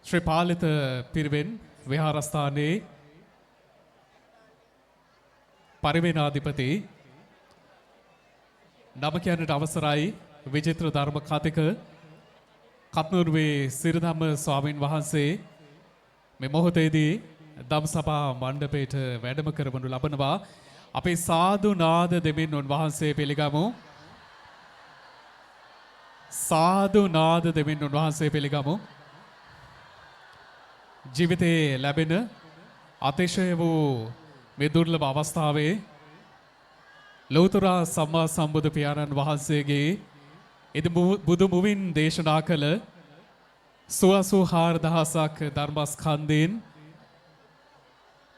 ශ්‍රී පාලිත පිරිවෙන් විහාරස්ථානයේ පරිවේනාධිපති නම කියන්නට අවසරයි විජිත්‍ර ධර්ම කතික කත්නුරුවේ සිරිධම්ම ස්වාමින් වහන්සේ මේ මොහොතේදී ධම්සභා මණ්ඩපයට වැඩම කරවනු ලබනවා. අපි සාදු නාද දෙමින් උන්වහන්සේ පිළිගමු. සාදු නාද දෙමින් උන්වහන්සේ පිළිගමු. ජීවිතයේ ලැබෙන අතිශය වූ මේ දුර්ලභ අවස්ථාවේ ලෞතර සම්මා සම්බුදු පියාණන් වහන්සේගේ ඉද බුදු මුවින් දේශනා කළ 84000ක් ධර්මස්කන්ධයෙන්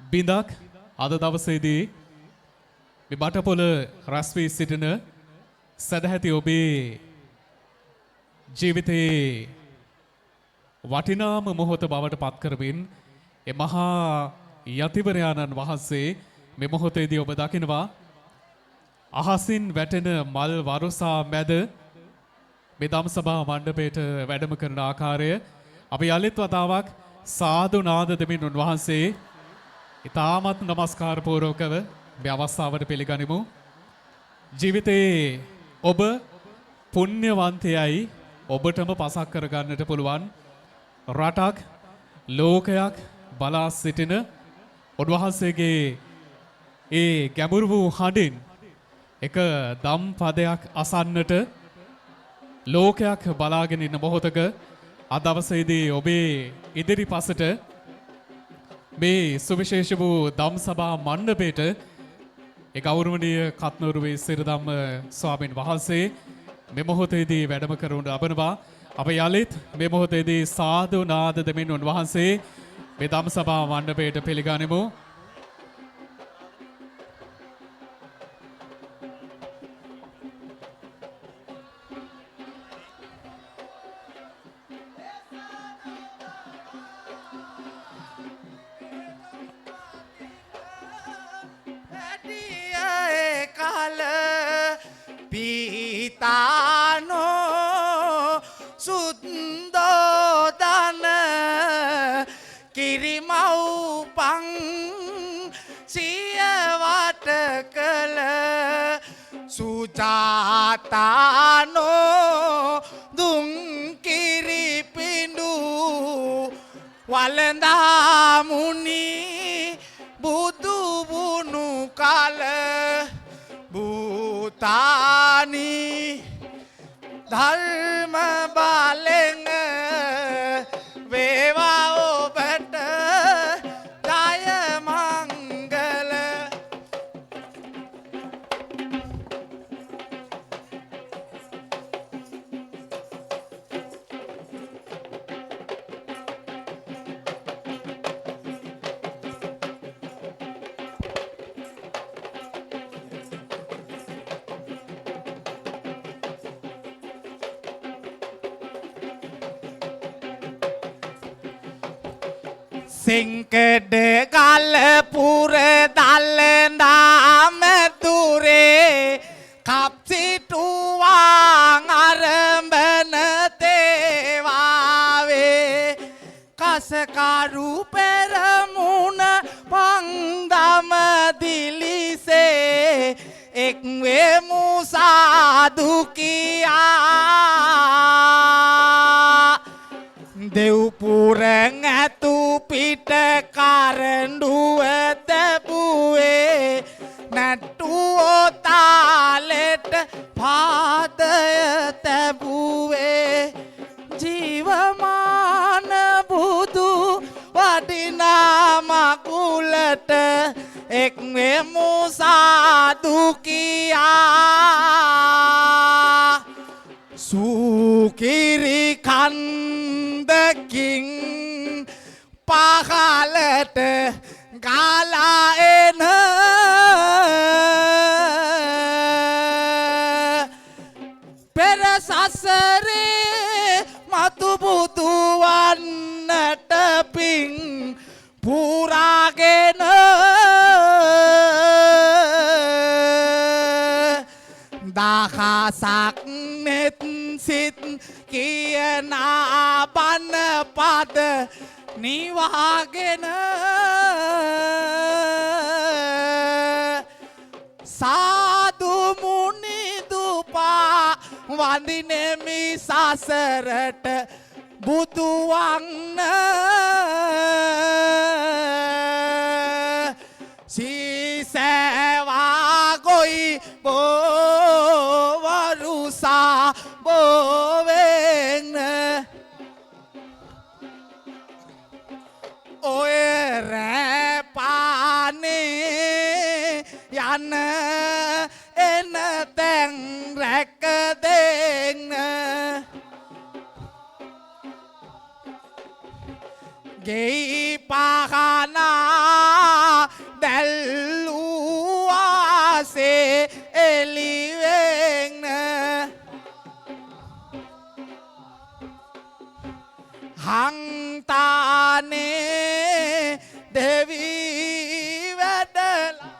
බිඳක් අද දවසේදී මේ බටපොළ රැස් වී සිටින සදැහැති ඔබේ ජීවිතයේ වටිනාම මොහොත බවට පත් කරමින් ඒ මහා යතිවරයාණන් වහන්සේ මේ මොහොතේදී ඔබ දකිනවා අහසින් වැටෙන මල් වරුසා මැද මේ ධම්සභා මණ්ඩපයට වැඩම කරන ආකාරය අපි යලිත් වතාවක් සාදු නාද දෙමින් උන්වහන්සේ ඉතාමත් නමස්කාර පූර්වකව මේ අවස්ථාවට පිළිගනිමු. ජීවිතයේ ඔබ පුණ්‍යවන්තයයි ඔබටම පසක් කරගන්නට පුළුවන් රටක් ලෝකයක් බලා සිටින උන්වහන්සේගේ ඒ ගැඹුරු වූ හඬින් එක දම් පදයක් අසන්නට ලෝකයක් බලාගෙන ඉන්න මොහොතක අද දවසේදී ඔබේ ඉදිරිපසට මේ සුවිශේෂ වූ ධම්සභා මණ්ඩපයට ඒ ගෞරවනීය කත්නුරුවේ සිරිධම්ම ස්වාමින් වහන්සේ මේ මොහොතේදී වැඩම කරවනු ලබනවා. අප යලිත් මේ මොහොතේදී සාදු නාද දෙමින් උන්වහන්සේ මේ ධම්සභා මණ්ඩපයට පිළිගනිමු. Sujaatano dung kiri pindu walenda muni budu bunu kala butani dharma baleng veva obata jaya mangala. Singkede galpure dalendam dure kapsi tuang aremben tewave kasakaru peramuna pangdam dilise ekwe musadu kiya Deupureng atu pita karendu tebuwe natu talet padaya tebuwe jivamana budu wadina makulat ekme musadu kiya Sukiri kandeking pahalet galaen perasasare matu butuan teping puragen dahasak net sit kia දේශනා බණ පද නිවාගෙන සාදු මුනි දුපා වඳිනෙමි සසරට බුදුවන්න සීසෑවා ගොයි බෝවරුසා බෝවෙන්න ඔය රැපානේ යන්න එන තැන් රැක දෙන්න ගෙයි පහනා දැල්ලුවාසේ එලිවෙන්න හංතානේ දෙවී වැඩලා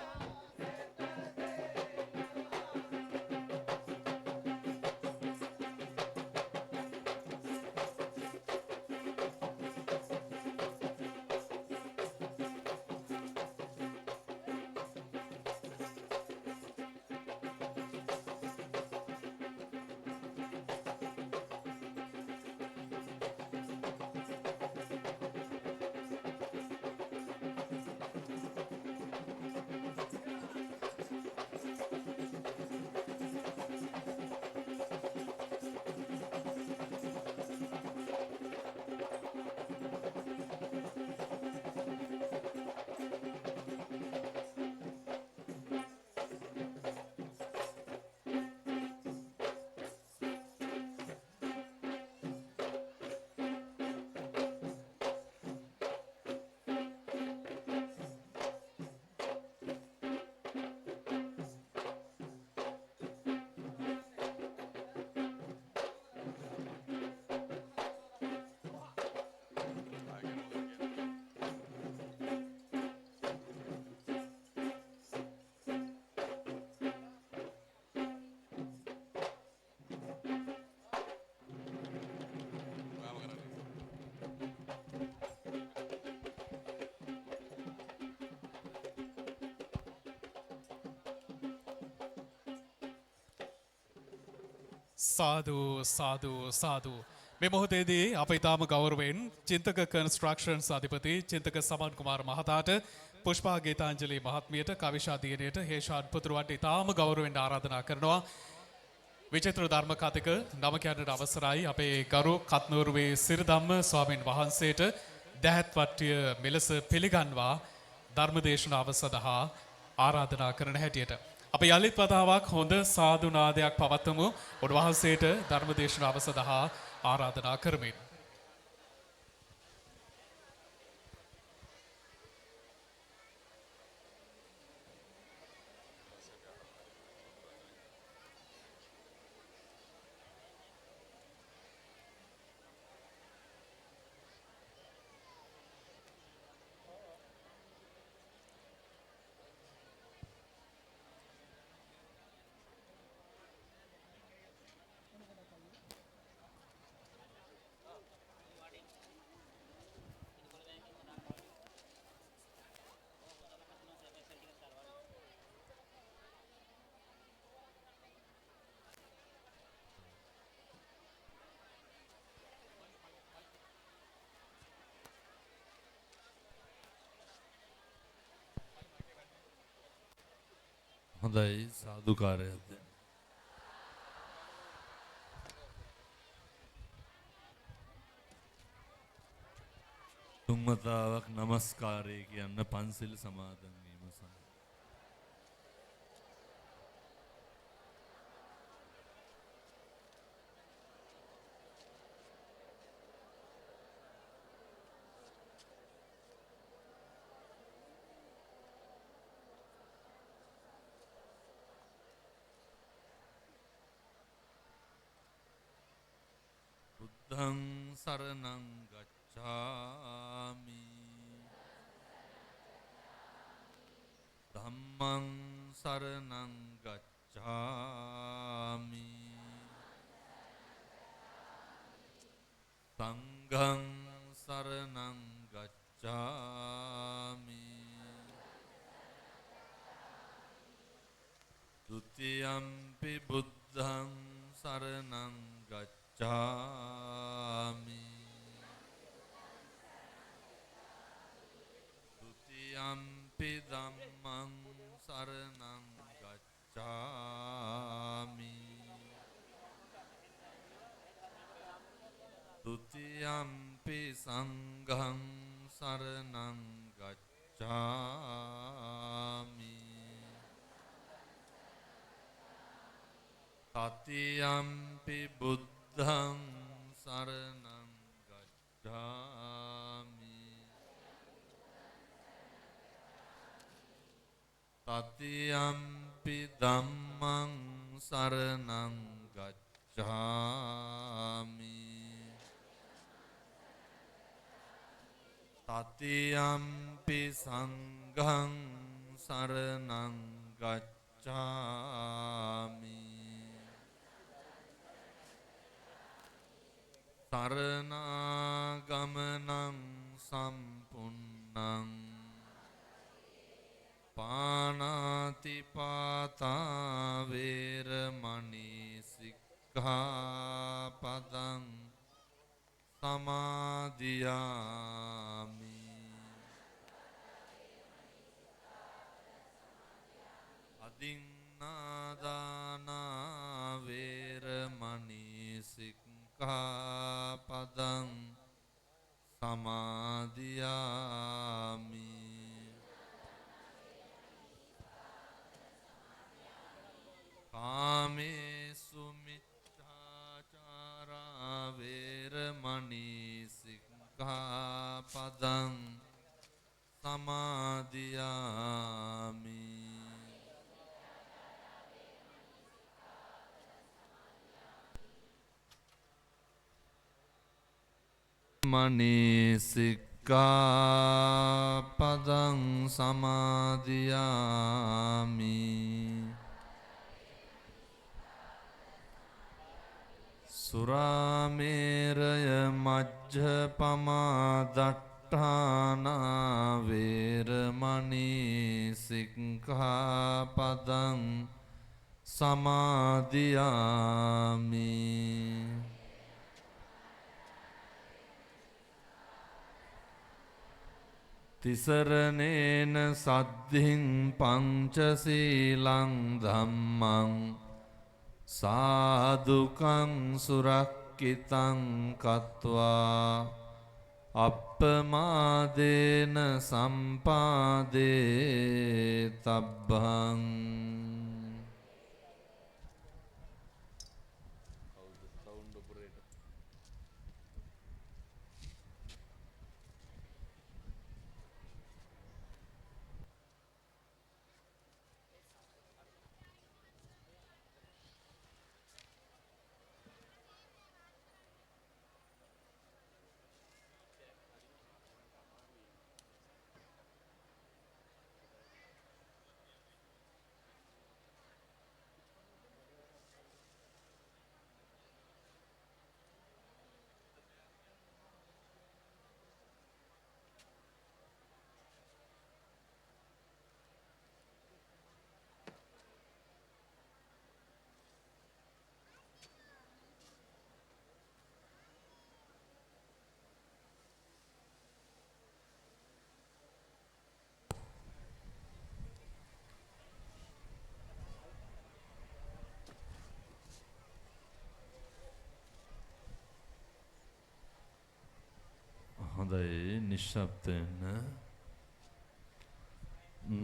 සාදු සාදු සාදු මේ මොහොතේදී අප ඊටාම ගෞරවයෙන් චින්තක කන්ස්ට්‍රක්ෂන්ස් අධිපති චින්තක සමන් කුමාර මහතාට පුෂ්පා ගීතාංජලි මහත්මියට කවිෂා දියණියට හේෂාන් පුතුරුවන්ට ඊටාම ගෞරවයෙන් ආරාධනා කරනවා විචිත්‍ර ධර්ම කතික නම කියන්නට අවසරයි අපේ ගරු කත්නෝරුවේ සිරිධම්ම ස්වාමින් වහන්සේට දැහැත් වට්ටිය මෙලෙස පිළිගන්වා ධර්ම දේශනාව සඳහා ආරාධනා කරන හැටියට අප යළිත් වතාවක් හොඳ සාදු නාදයක් පවත්වමු උන්වහන්සේට ධර්ම දේශනාව සඳහා ආරාධනා කරමින් හොඳයි සාදුකාරයක්ද තුන්වතාවක් නමස්කාරය කියන්න පන්සිල් සමාදන් වීම සඳහා බුද්ධං සරණං ගච්ඡාමි ධම්මං සරණං ගච්ඡාමි සංඝං සරණං ගච්ඡාමි. තුතියම්පි බුද්ධං සරණං ගච්ඡාමි. තුතියම්පි ධම්මං සරණං ගච්ඡාමි. තුතියම්පි සංඝං සරණං ගච්ඡාමි. තතියම්පි බුද්ධං සරණං ගච්ඡාමි. තතියම්පි ධම්මං සරණං ගච්ඡාමි. තතියම්පි සංඝං සරණං ගච්ඡාමි. සරණාගමනං සම්පුන්නං පාණාතිපාතා වේරමණී සික්ඛාපදං සමාදියාමි. අදින්නාදානා වේරමණී සික්ඛාපදං සමාදියාමි. කාමේසු මිච්ඡාචාරා වේරමණී සික්ඛාපදං සමාදියාමි. මණී සික්ඛාපදං සමාදියාමි. සුරාමේරය මජ්ජපමා දට්ඨානා වේරමණී සික්ඛාපදං සමාදියාමි. තිසරණේන සද්ධින් පංචසීලං ධම්මං සාදුකං සුරක්කිතං කତ୍වා අප්පමාදේන සම්පාදේ තබ්බං. හොඳයි නිශ්ශබ්දයෙන්.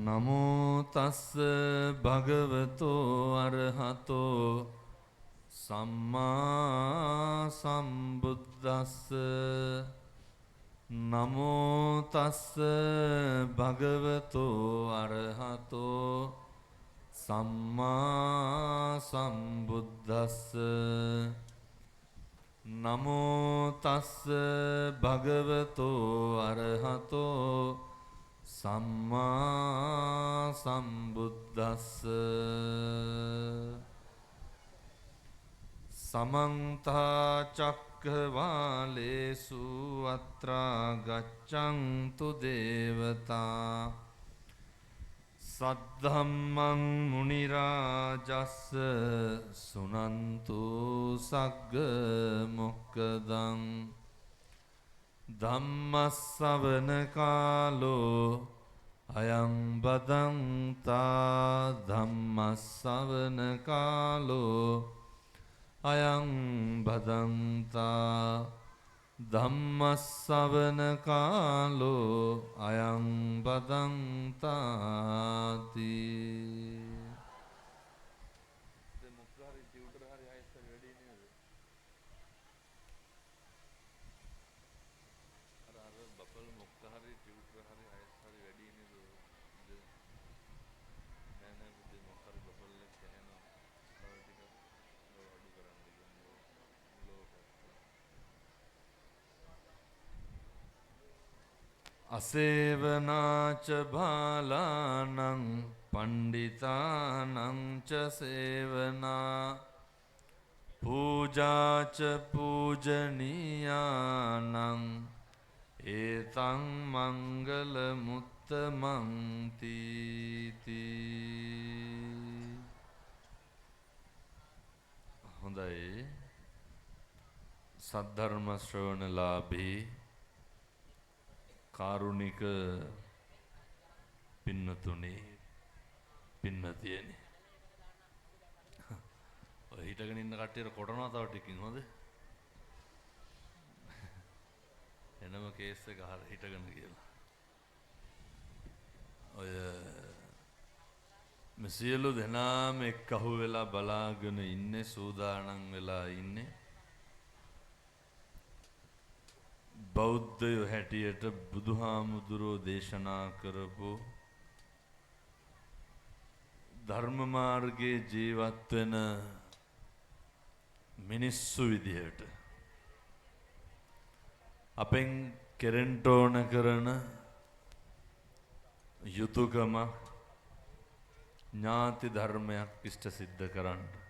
නමෝ තස්ස භගවතෝ අරහතෝ සම්මා සම්බුද්දස්ස. නමෝ තස්ස භගවතෝ අරහතෝ සම්මා සම්බුද්දස්ස. නමෝ තස්ස භගවතෝ අරහතෝ සම්මා සම්බුද්දස්ස. සමන්ත සක්කවාලේසු අත්‍රා ගච්ඡන්තු දේවතා සද්ධම්මං මුනි රාජස්ස සුනන්තු සග්ග මොක්කදං ධම්මස්සවන කාලෝ අයං බදන්තා ධම්මස්සවන කාලෝ අයං බදන්තා ධම්මස්සවන කාලෝ අයං බදන්තාති අසේවනාච බාලානං පණ්ඩිතානං ච සේවනා පූජාච පූජනීයානං ඒතං මංගල මුත්තමං තීති හොඳයි සද්ධර්ම ශ්‍රවණලාභී කාරුණික පින්නතුනේ පින්නතියනේ ඔය හිටගෙන ඉන්න කට්ටියට කොටනවා තව ටිකකින් හොඳ එනම කේස් එක අහලා හිටගෙන කියලා ඔය මේ සියලු දෙනාම එක්කහුව වෙලා බලාගෙන ඉන්නේ සූදානම් වෙලා ඉන්නේ බෞද්ධයෝ හැටියට බුදුහාමුදුරෝ දේශනා කරපු ධර්ම මාර්ගයේ ජීවත් වෙන මිනිස්සු විදිහට අපෙන් කෙරෙන්න ඕන කරන යුතුයකමක් ඥාති ධර්මයක් ඉෂ්ට සිද්ධ කරන්න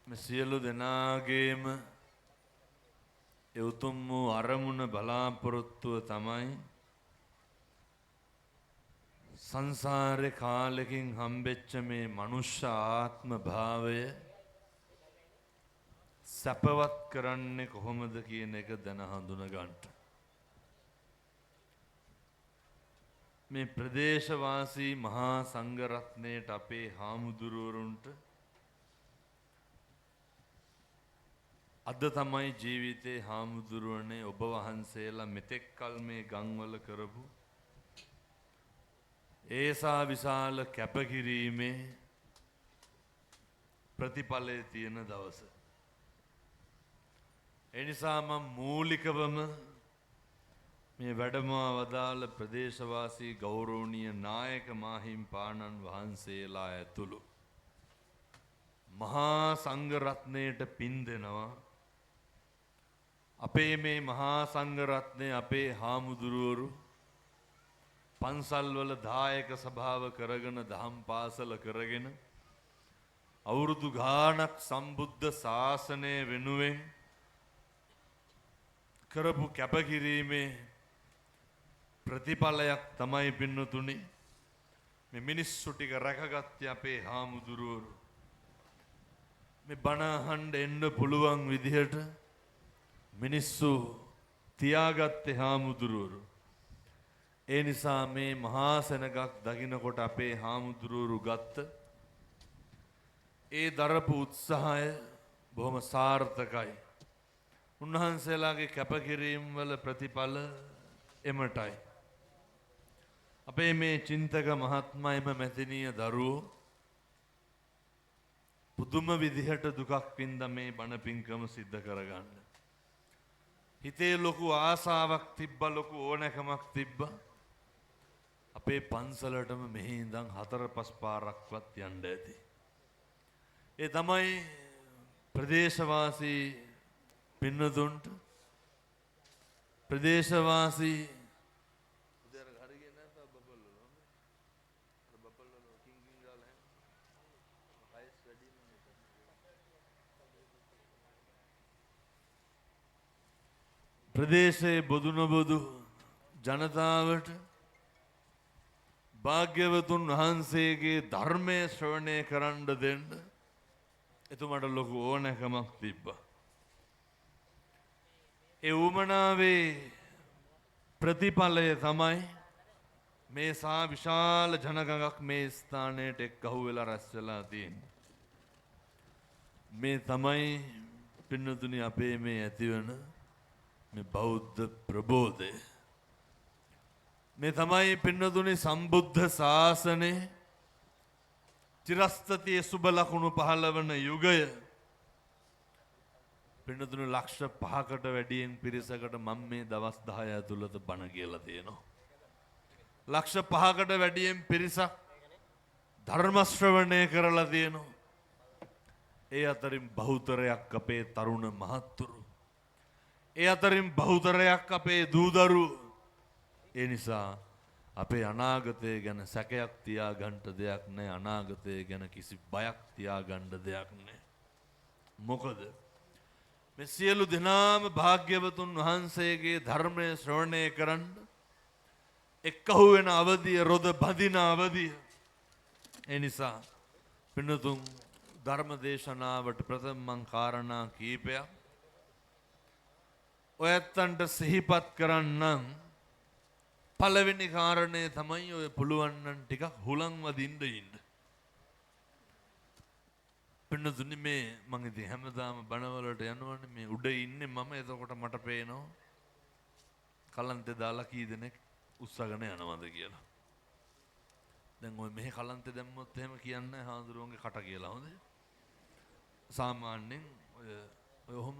මේ සියලු දෙනාගේම ඒ උතුම් වූ අරමුණ බලාපොරොත්තුව තමයි සංසාරේ කාලෙකින් හම්බෙච්ච මේ මනුෂ්‍ය ආත්ම භාවය සපවත් කරන්නේ කොහොමද කියන එක දැන හඳුන ගන්න. මේ ප්‍රදේශවාසී මහා සංඝ රත්නයේට අපේ හාමුදුරුවරුන්ට අද තමයි ජීවිතේ හාමුදුරුවනේ ඔබ වහන්සේලා මෙතෙක් කල මේ ගම්වල කරපු ඒසා විශාල කැපකිරීමේ ප්‍රතිඵලයේ තියෙන දවස. ඒ නිසා මම මූලිකවම මේ වැඩමවා වදාළ ප්‍රදේශවාසී ගෞරවනීය නායක මාහිම්පාණන් වහන්සේලා ඇතුළු මහා සංඝ රත්නයට පින් දෙනවා. අපේ මේ මහා සංඝ රත්නය අපේ හාමුදුරුවරු පන්සල්වල දායක සභාව කරගෙන දහම් පාසල කරගෙන අවුරුදු ගාණක් සම්බුද්ධ ශාසනය වෙනුවෙන් කරපු කැපකිරීමේ ප්‍රතිඵලයක් තමයි පින්නතුනි මේ මිනිස්සු ටික රැකගත්තේ අපේ හාමුදුරුවරු. මේ බණ අහන්න එන්න පුළුවන් විදිහට මිනිස්සු තියාගත්තේ හාමුදුරුවරු. ඒ නිසා මේ මහා සෙනගක් දකින්නකොට අපේ හාමුදුරුවරු ගත්ත ඒ දරපු උත්සාහය බොහොම සාර්ථකයි. උන්වහන්සේලාගේ කැපකිරීම් වල ප්‍රතිඵල එමටයි. අපේ මේ චින්තක මහත්මයම මැතිණිය දරුවෝ පුදුම විදිහට දුකක් වින්ද මේ බණ පින්කම සිද්ධ කරගන්න. හිතේ ලොකු ආසාවක් තිබ්බ ලොකු ඕනෑකමක් තිබ්බ. අපේ පන්සලටම මෙහි ඉඳන් 4-5 පාරක්වත් යන්න ඇති. ඒ තමයි ප්‍රදේශවාසී පින්නතුන්ට ප්‍රදේශවාසී ප්‍රදේශයේ බොදු නොබොදු ජනතාවට භාග්‍යවතුන් වහන්සේගේ ධර්මය ශ්‍රවණය කරන්න දෙන්න එතුමට ලොකු ඕනෑකමක් තිබ්බා. ඒ උමනාවේ ප්‍රතිඵලය තමයි මේ සා විශාල ජනගගක් මේ ස්ථානයට එක්කහු වෙලා රැස් වෙලා තියෙන්නේ. මේ තමයි පින්නතුනි අපේ මේ ඇතිවන මේ බෞද්ධ ප්‍රබෝධය. මේ තමයි පින්නතුනි සම්බුද්ධ ශාසනය චිරස්ථතියේ සුබ ලකුණු පහළ වන යුගය. පින්නතුනි ලක්ෂ 5කට වැඩියෙන් පිරිසකට මම මේ දවස් 10 ඇතුළත බණ කියලා තියෙනවා. ලක්ෂ 5කට වැඩියෙන් පිරිසක් ධර්ම ශ්‍රවණය කරලා තියෙනවා. ඒ අතරින් බහුතරයක් අපේ තරුණ මහත්තුරු. ඒ අතරින් බහුතරයක් අපේ දූදරුවෝ. ඒ නිසා අපේ අනාගතය ගැන සැකයක් තියාගන්න දෙයක් නැහැ. අනාගතය ගැන කිසි බයක් තියාගන්න දෙයක් නැහැ. මොකද මේ සියලු දෙනාම භාග්‍යවතුන් වහන්සේගේ ධර්මය ශ්‍රවණය කරන්න එක්කහු වෙන අවධිය රොද බඳින අවධිය. ඒ නිසා පින්නතුන් ධර්ම දේශනාවට ප්‍රථම කාරණා කීපයක් ඔය ඇත්තන්ට සිහිපත් කරන්නම්. පළවෙනි කාරණය තමයි ඔය පුළුවන් නම් ටිකක් හුලං වදින්න ඉන්න. පින්නතුනි මේ මම ඉතින් හැමදාම බණවලට යනවනේ මේ උඩ ඉන්නේ මම. එතකොට මට පේනවා කලන්තේ දාලා කී දෙනෙක් උස්සගෙන යනවද කියලා. දැන් ඔය මෙහි කලන්තේ දැම්මොත් එහෙම කියන්නේ හාඳුරුවන්ගේ කට කියලා හොඳේ. සාමාන්‍යයෙන් ඔය ඔහොම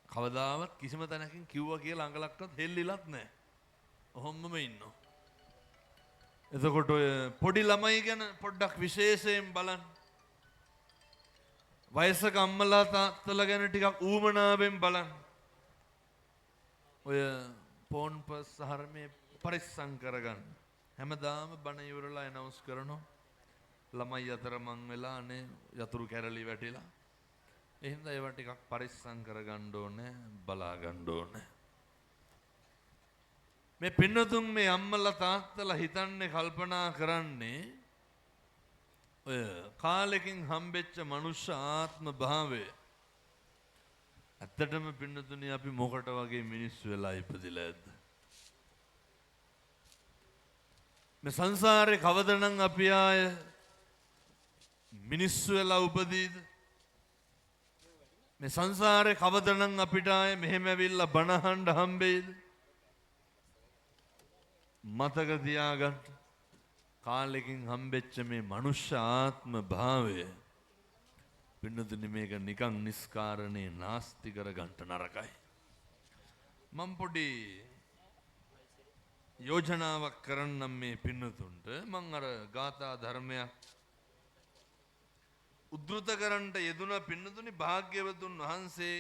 කවදාවත් කිසිම තැනකින් කිව්වා කියලා අඟලක්වත් හෙල්ලිලත් නැහැ. ඔහොමම ඉන්නවා. එතකොට ඔය පොඩි ළමයි ගැන පොඩ්ඩක් විශේෂයෙන් බලන්න. වයසක අම්මලා තාත්තලා ගැන ටිකක් ඌමනාවෙන් බලන්න. ඔය පොන්පස් හර්මේ පරිස්සම් කරගන්න. හැමදාම බණ ඉවරලා ඇනවුස් කරනවා. ළමයි අතර මං වෙලා අනේ යතුරු කැරලි වැටිලා. එහෙනම් ඒවා ටිකක් පරිස්සම් කරගන්න ඕනේ, බලා ගන්න ඕනේ. මේ පින්නතුන් මේ අම්මලා තාත්තලා හිතන්නේ කල්පනා කරන්නේ ඔය කාලෙකින් හම්බෙච්ච මනුෂ්‍ය ආත්ම භාවය. ඇත්තටම පින්නතුනි අපි මොකට වගේ මිනිස්සු වෙලා ඉපදිලා ඇද්ද? මේ සංසාරේ කවදනම් අපි ආය මිනිස්සු වෙලා උපදීද? මේ සංසාරේ කවදනම් අපිට ආය මෙහෙම ඇවිල්ලා බණ අහන්න හම්බෙයිද? මතක තියාගන්න. කාලෙකින් හම්බෙච්ච මේ මනුෂ්‍ය ආත්ම භාවය පින්නතුනි මේක නිකන් නිස්කාරණේ නාස්ති කරගන්න නරකයි. මම පොඩි යෝජනාවක් කරන්නම් මේ පින්නතුන්ට. මම අර ගාථා ධර්මයක් උද්දෘත කරන්න යෙදුන පින්නතුනි භාග්‍යවතුන් වහන්සේ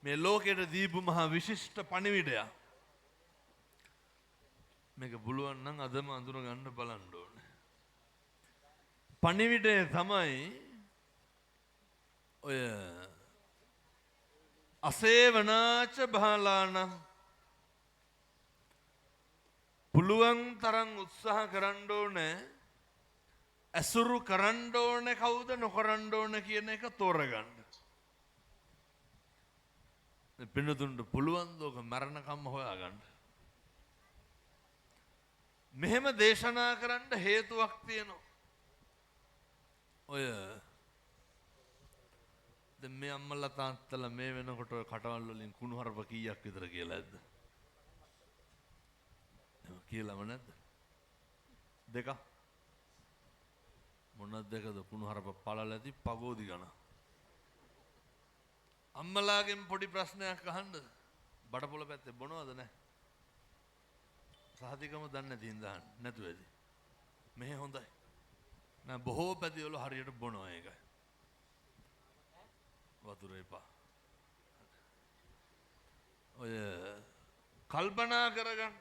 මේ ලෝකෙට දීපු මහා විශිෂ්ට පණිවිඩයක්. මේක පුළුවන් නම් අදම අඳුර ගන්න බලන්න ඕනේ. පණිවිඩය තමයි ඔය අසේවනාච බහලාන පුළුවන් තරම් උත්සාහ කරන්න ඕනේ. ඇසුරු කරන්න ඕනේ කවුද නොකරන්න ඕනේ කියන එක තෝරගන්න. මේ පින්නතුන්ට පුළුවන් දෝක මරණකම්ම හොයාගන්න. මෙහෙම දේශනා කරන්න හේතුවක් තියෙනවා. ඔය දැන් මේ අම්මලා තාත්තලා මේ වෙනකොට ඔය කටවල් වලින් කුණුහරුප කීයක් විතර කියලා ඇද්ද? කියලාම නැද්ද? දෙක. මොනවද දෙකද? කුණුහරුප පළල ඇති පගෝදි ගණ. අම්මලාගෙන් පොඩි ප්‍රශ්නයක් අහන්න. බඩපොළ පැත්තේ බොනවද නැහැ? සහතිකම දන්නේ නැති හින්දා නැතුව ඇති. මෙහෙ හොඳයි. නෑ බොහෝ පැතිවල හරියට බොනවා ඒකයි. වතුර එපා. ඔය කල්පනා කරගන්න.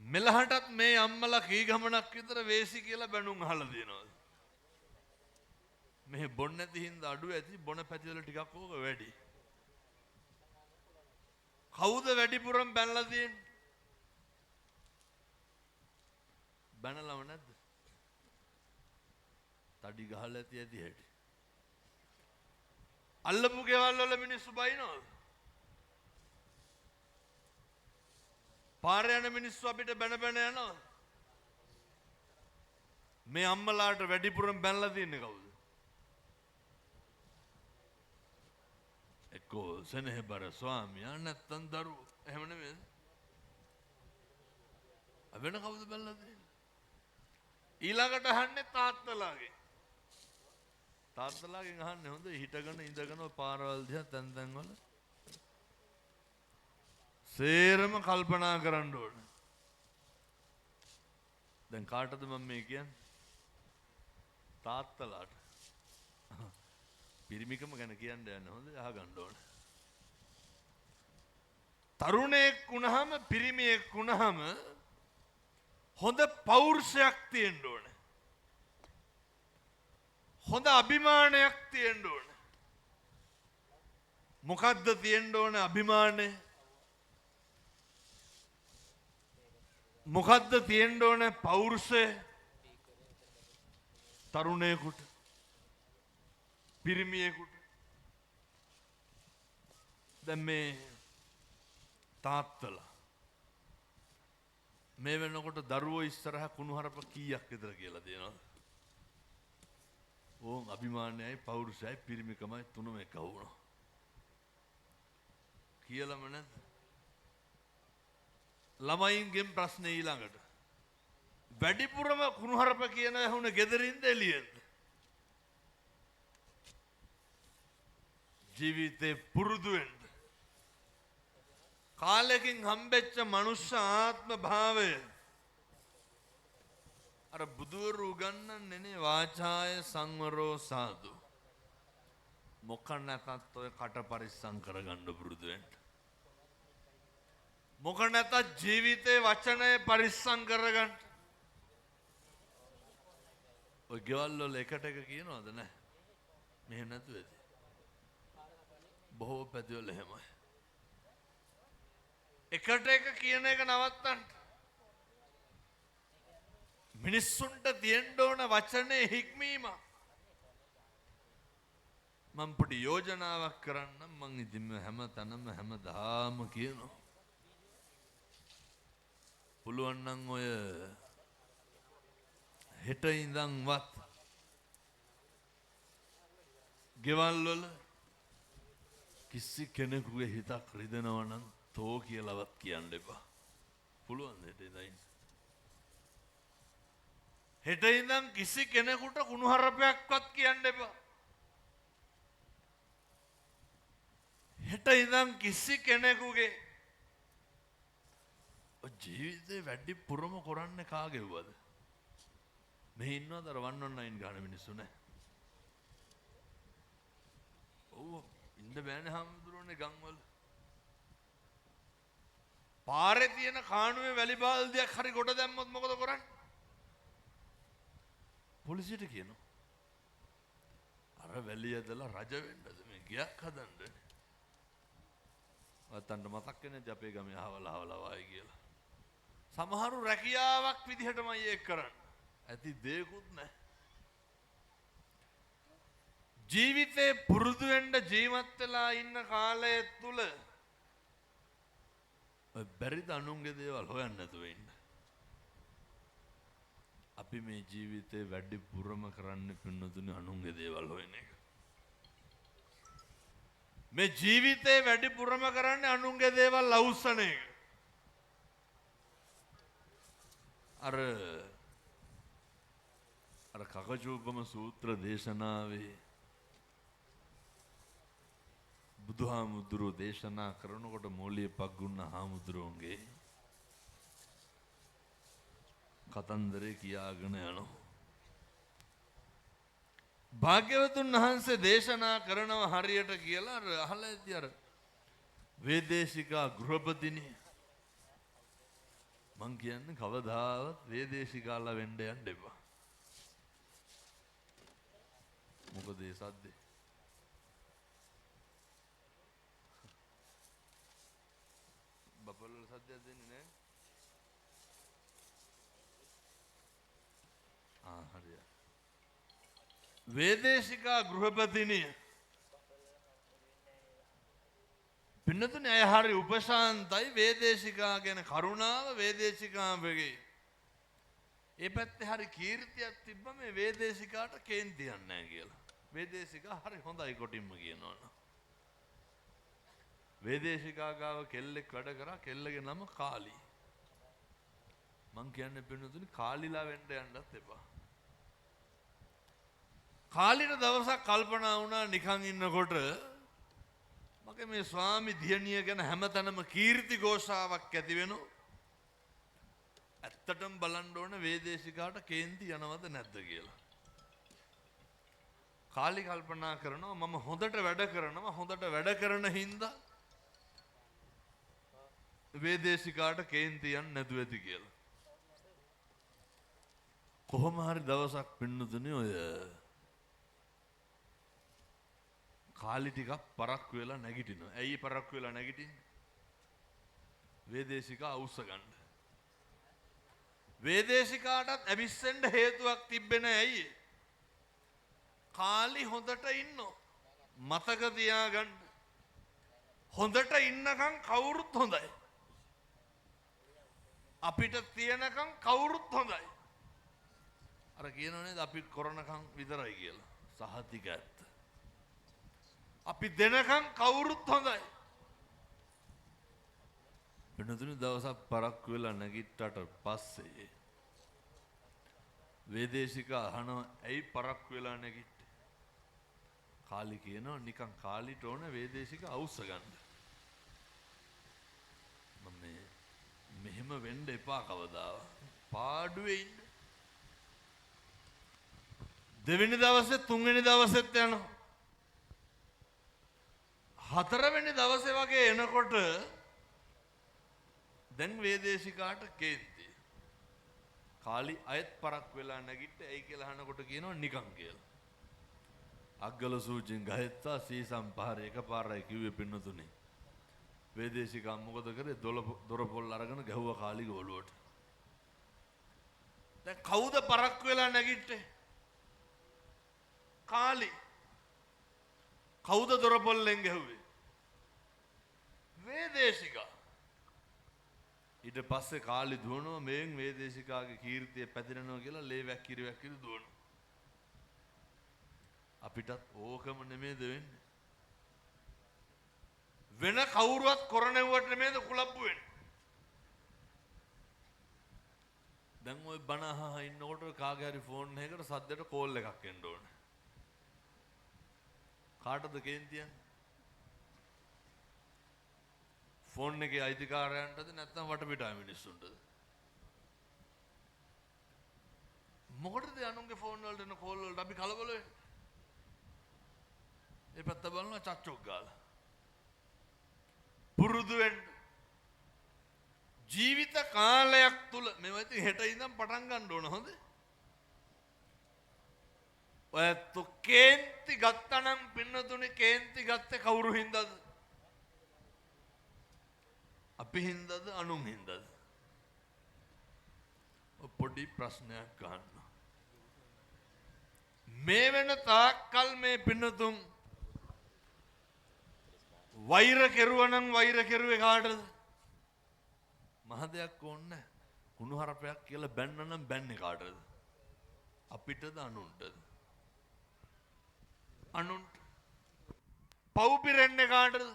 මෙලහටත් මේ අම්මලා කී ගමනක් විතර වේසි කියලා බැනුම් අහලා දෙනවා. මෙහෙ බොන්නේ නැති හින්දා අඩු ඇති. බොන පැතිවල ටිකක් ඕක වැඩි. කවුද වැඩිපුරම බැනලා තියෙන්නේ? බැනලම නැද්ද? තඩි ගහලා ඇති හැටි. අල්ලපු ගෙවල් වල මිනිස්සු බයිනවද? පාරේ යන මිනිස්සු අපිට බැන යනවා. මේ අම්මලාට වැඩිපුරම බැනලා තියන්නේ කවුද? එක්කෝ සෙනෙහබර ස්වාමියා නැත්තම් දරුවෝ. එහෙම නෙමෙයිද? වෙන කවුද බැනලා තියන්නේ? ඊළඟට අහන්නේ තාත්තලාගේ. තාත්තලාගෙන් අහන්නේ හොඳ හිටගෙන ඉඳගෙන පාරවල් දිහා තැන් තැන් වල සේරම කල්පනා කරන්න ඕන. දැන් කාටද මම මේ කියන්නේ? තාත්තලාට. පිරිමිකම ගැන කියන්න යන්නේ හොඳ අහගන්න ඕන. තරුණයෙක් වුණාම පිරිමියෙක් වුණාම හොඳ පෞරුෂයක් තියෙන්න ඕන. හොඳ අභිමානයක් තියෙන්න ඕන. මොකද්ද තියෙන්න ඕන අභිමානය? මොකද්ද තියෙන්න ඕන පෞරුෂය? තරුණයෙකුට පිරිමියෙකුට දැන් මේ තාත්තලා මේ වෙනකොට දරුවෝ ඉස්සරහ කුණුහරුප කීයක් විතර කියලා දෙනවද? ඕන් අභිමානයයි පෞරුෂයයි පිරිමිකමයි තුනම එක වුණා. කියලාම නැද්ද? ළමයින්ගෙන් ප්‍රශ්නේ ඊළඟට. වැඩිපුරම කුණුහරුප කියන ඇහුන ගෙදරින්ද එළියෙන්ද? ජීවිතේ පුරුදු වෙන්න. කාලෙකින් හම්බෙච්ච මනුෂ්‍ය ආත්ම භාවය අර බුදුවරු උගන්වන්නේ නේ වාචාය සංවරෝ සාදු. මොකක් නැතත් ඔය කට පරිස්සම් කරගන්න පුරුදු වෙන්න. මොකක් නැතත් ජීවිතේ වචනය පරිස්සම් කරගන්න. ඔය ගෙවල් වල එකට එක කියනවද නැහැ? මෙහෙම නැතුව ඇති. බොහෝ පැතිවල එහෙමයි. එකට එක කියන එක නවත්තන්න. මිනිස්සුන්ට තියෙන්න ඕන වචනේ හික්මීම. මම පොඩි යෝජනාවක් කරන්නම්. මං ඉතින් හැම තැනම හැමදාම කියනවා. පුළුවන් නම් ඔය හෙට ඉඳන්වත් ගෙවල් වල කිසි කෙනෙකුගේ හිතක් රිදෙනවා නම් තෝ කියලාවත් කියන්න එපා. පුළුවන් හෙට ඉඳන්. හෙට ඉඳන් කිසි කෙනෙකුට කුණුහරුපයක්වත් කියන්න එපා. හෙට ඉඳන් කිසි කෙනෙකුගේ ජීවිතේ වැඩි පුරම කරන්නේ කාගේවද? මේ ඉන්නවද අර 119 ගාන මිනිස්සු නැහැ. ඔව් ඉන්න බෑනේ හැමදෙරෝනේ ගම්වල. පාරේ තියෙන කාණුවේ වැලි බාල්දියක් හරි කොට දැම්මොත් මොකද කරන්නේ? පොලිසියට කියනවා. අර වැලිය ඇදලා රජ වෙන්නද මේ ගියක් හදන්න. ඔතනට මතක් වෙන්නේ අපේ ගමේ අහවල වයි කියලා. සමහරු රැකියාවක් විදිහටමයි ඒක කරන්නේ. ඇති දෙයක්වත් නැහැ. ජීවිතේ පුරුදු වෙන්න ජීවත් වෙලා ඉන්න කාලය තුල බැරිද අනුන්ගේ දේවල් හොයන්න නැතුව ඉන්න. අපි මේ ජීවිතේ වැඩි පුරම කරන්න පින්නතුනේ අනුන්ගේ දේවල් හොයන එක. මේ ජීවිතේ වැඩි පුරම කරන්නේ අනුන්ගේ දේවල් අවුස්සන එක. අර කකචූපම සූත්‍ර දේශනාවේ බුදුහාමුදුරුවෝ දේශනා කරනකොට මෝලිය පග්ගුන්න හාමුදුරුවන්ගේ කතන්දරේ කියාගෙන යනවා. භාග්‍යවතුන් වහන්සේ දේශනා කරනවා හරියට කියලා අහලා ඇති අර වේදේශිකා ගෘහපතිනේ. මං කියන්නේ කවදාවත් වේදේශිකාලා වෙන්න යන්න එපා. මොකද ඒ සද්දේ? ගෙවල් වල සද්දයක් දෙන්නේ නැහැ. හරිය. වේදේශිකා ගෘහපතිනිය පින්නතුනේ අය හරි උපශාන්තයි වේදේශිකා ගැන කරුණාව වේදේශිකාවගේ ඒ පැත්තේ හරි කීර්තියක් තිබ්බ මේ වේදේශිකාට කේන්තියක් නැහැ කියලා. වේදේශිකා හරි හොඳයි කොටින්ම කියනවනේ. වේදේශිකා ගාව කෙල්ලෙක් වැඩ කරා කෙල්ලගේ නම කාලි. මං කියන්නේ පින්නතුනේ කාලිලා වෙන්න යන්නත් එපා. කාලිට දවසක් කල්පනා වුණා නිකන් ඉන්නකොට මගේ මේ ස්වාමි දියණිය ගැන හැමතැනම කීර්ති ഘോഷාවක් ඇති වෙනවා. ඇත්තටම බලන්න ඕන වේදේශිකාට කේන්ති යනවද නැද්ද කියලා. කාලි කල්පනා කරනවා මම හොඳට වැඩ කරන හින්දා වේදේශිකාට කේන්ති යන්නේ නැතුව ඇති කියලා. කොහොම හරි දවසක් පින්නතුනේ ඔය කාලි ටිකක් පරක්කු වෙලා නැගිටිනවා. ඇයි පරක්කු වෙලා නැගිටින්නේ? වේදේශිකා අවුස්ස ගන්න. වේදේශිකාටත් ඇවිස්සෙන්න හේතුවක් තිබ්බේ නැහැ. ඇයි? කාලි හොඳට ඉන්නෝ. මතක තියාගන්න. හොඳට ඉන්නකම් කවුරුත් හොඳයි. අපිට තියනකම් කවුරුත් හොඳයි. අර කියනෝනේ අපි කරනකම් විතරයි කියලා. සහතික ඇත්ත. අපි දෙනකම් කවුරුත් හොඳයි. වෙනතුනි දවසක් පරක්කු වෙලා නැගිට්ටට පස්සේ වේදේශිකා අහනවා ඇයි පරක්කු වෙලා නැගිට්ටේ? කාලි කියනවා නිකන් කාලිට ඕන වේදේශිකා අවුස්ස ගන්න. මම මෙහෙම වෙන්න එපා කවදාවත්. පාඩුවේ ඉන්න. දෙවෙනි දවසේ තුන්වෙනි දවසෙත් යනවා. හතරවෙනි දවසේ වගේ එනකොට දැන් වේදේශිකාට කේන්ති. කාලි අයත් පරක් වෙලා නැගිට ඇයි කියලා අහනකොට කියනවා නිකන් කියලා. අග්ගල සූචින් ගහත්තා සීසම් පහර එකපාරයි කිව්වේ පින්නතුනේ. වේදේශිකා මොකද කරේ? දොර පොල් අරගෙන ගැහුවා කාලිගේ ඔළුවට. දැන් කවුද පරක් වෙලා නැගිට්ටේ? කාලි. කවුද දොර පොල්ලෙන් ගැහුවේ? වේදේශිකා. ඊට පස්සේ කාලි දුවනවා මේන් වේදේශිකාගේ කීර්තිය පැතිරෙනවා කියලා ලේ වැක්කිරි දුවනවා. අපිටත් ඕකම නෙමෙයිද වෙන්නේ? වෙන කවුරුවත් කරනෙව්වට නෙමෙයිද කුලප්පු වෙන්නේ? දැන් ওই බනහහ ඉන්නකොට කාගේ හරි ෆෝන් එකකට සද්දට කෝල් එකක් එන්න ඕනේ. කාටද කේන්තියන්නේ? ෆෝන් එකේ අයිතිකාරයන්ටද නැත්නම් වටපිටාවේ මිනිස්සුන්ටද? මොකටද අනුන්ගේ ෆෝන් වලට එන කෝල් වලට අපි කලබල වෙන්නේ? ඒ පැත්ත බලනවා චච්චොක් ගාලා. පුරුදු වෙන්න. ජීවිත කාලයක් තුල මේවා ඉතින් හෙට ඉඳන් පටන් ගන්න ඕන හොඳ. ඔයත් කේන්ති ගත්තනම් පින්නතුනේ කේන්ති ගත්තේ කවුරු හින්දාද? අපි හින්දාද අනුන් හින්දාද? පොඩි ප්‍රශ්නයක් ගන්න. මේ වෙන තාක්කල් මේ පින්නතුන් වෛර කෙරුවා නම් වෛර කෙරුවේ කාටද? මහ දෙයක් ඕනේ නැහැ. කුණු හරපයක් කියලා බැන්න නම් බැන්නේ කාටද? අපිටද අනුන්ටද? අනුන්ට. පව් පිරෙන්නේ කාටද?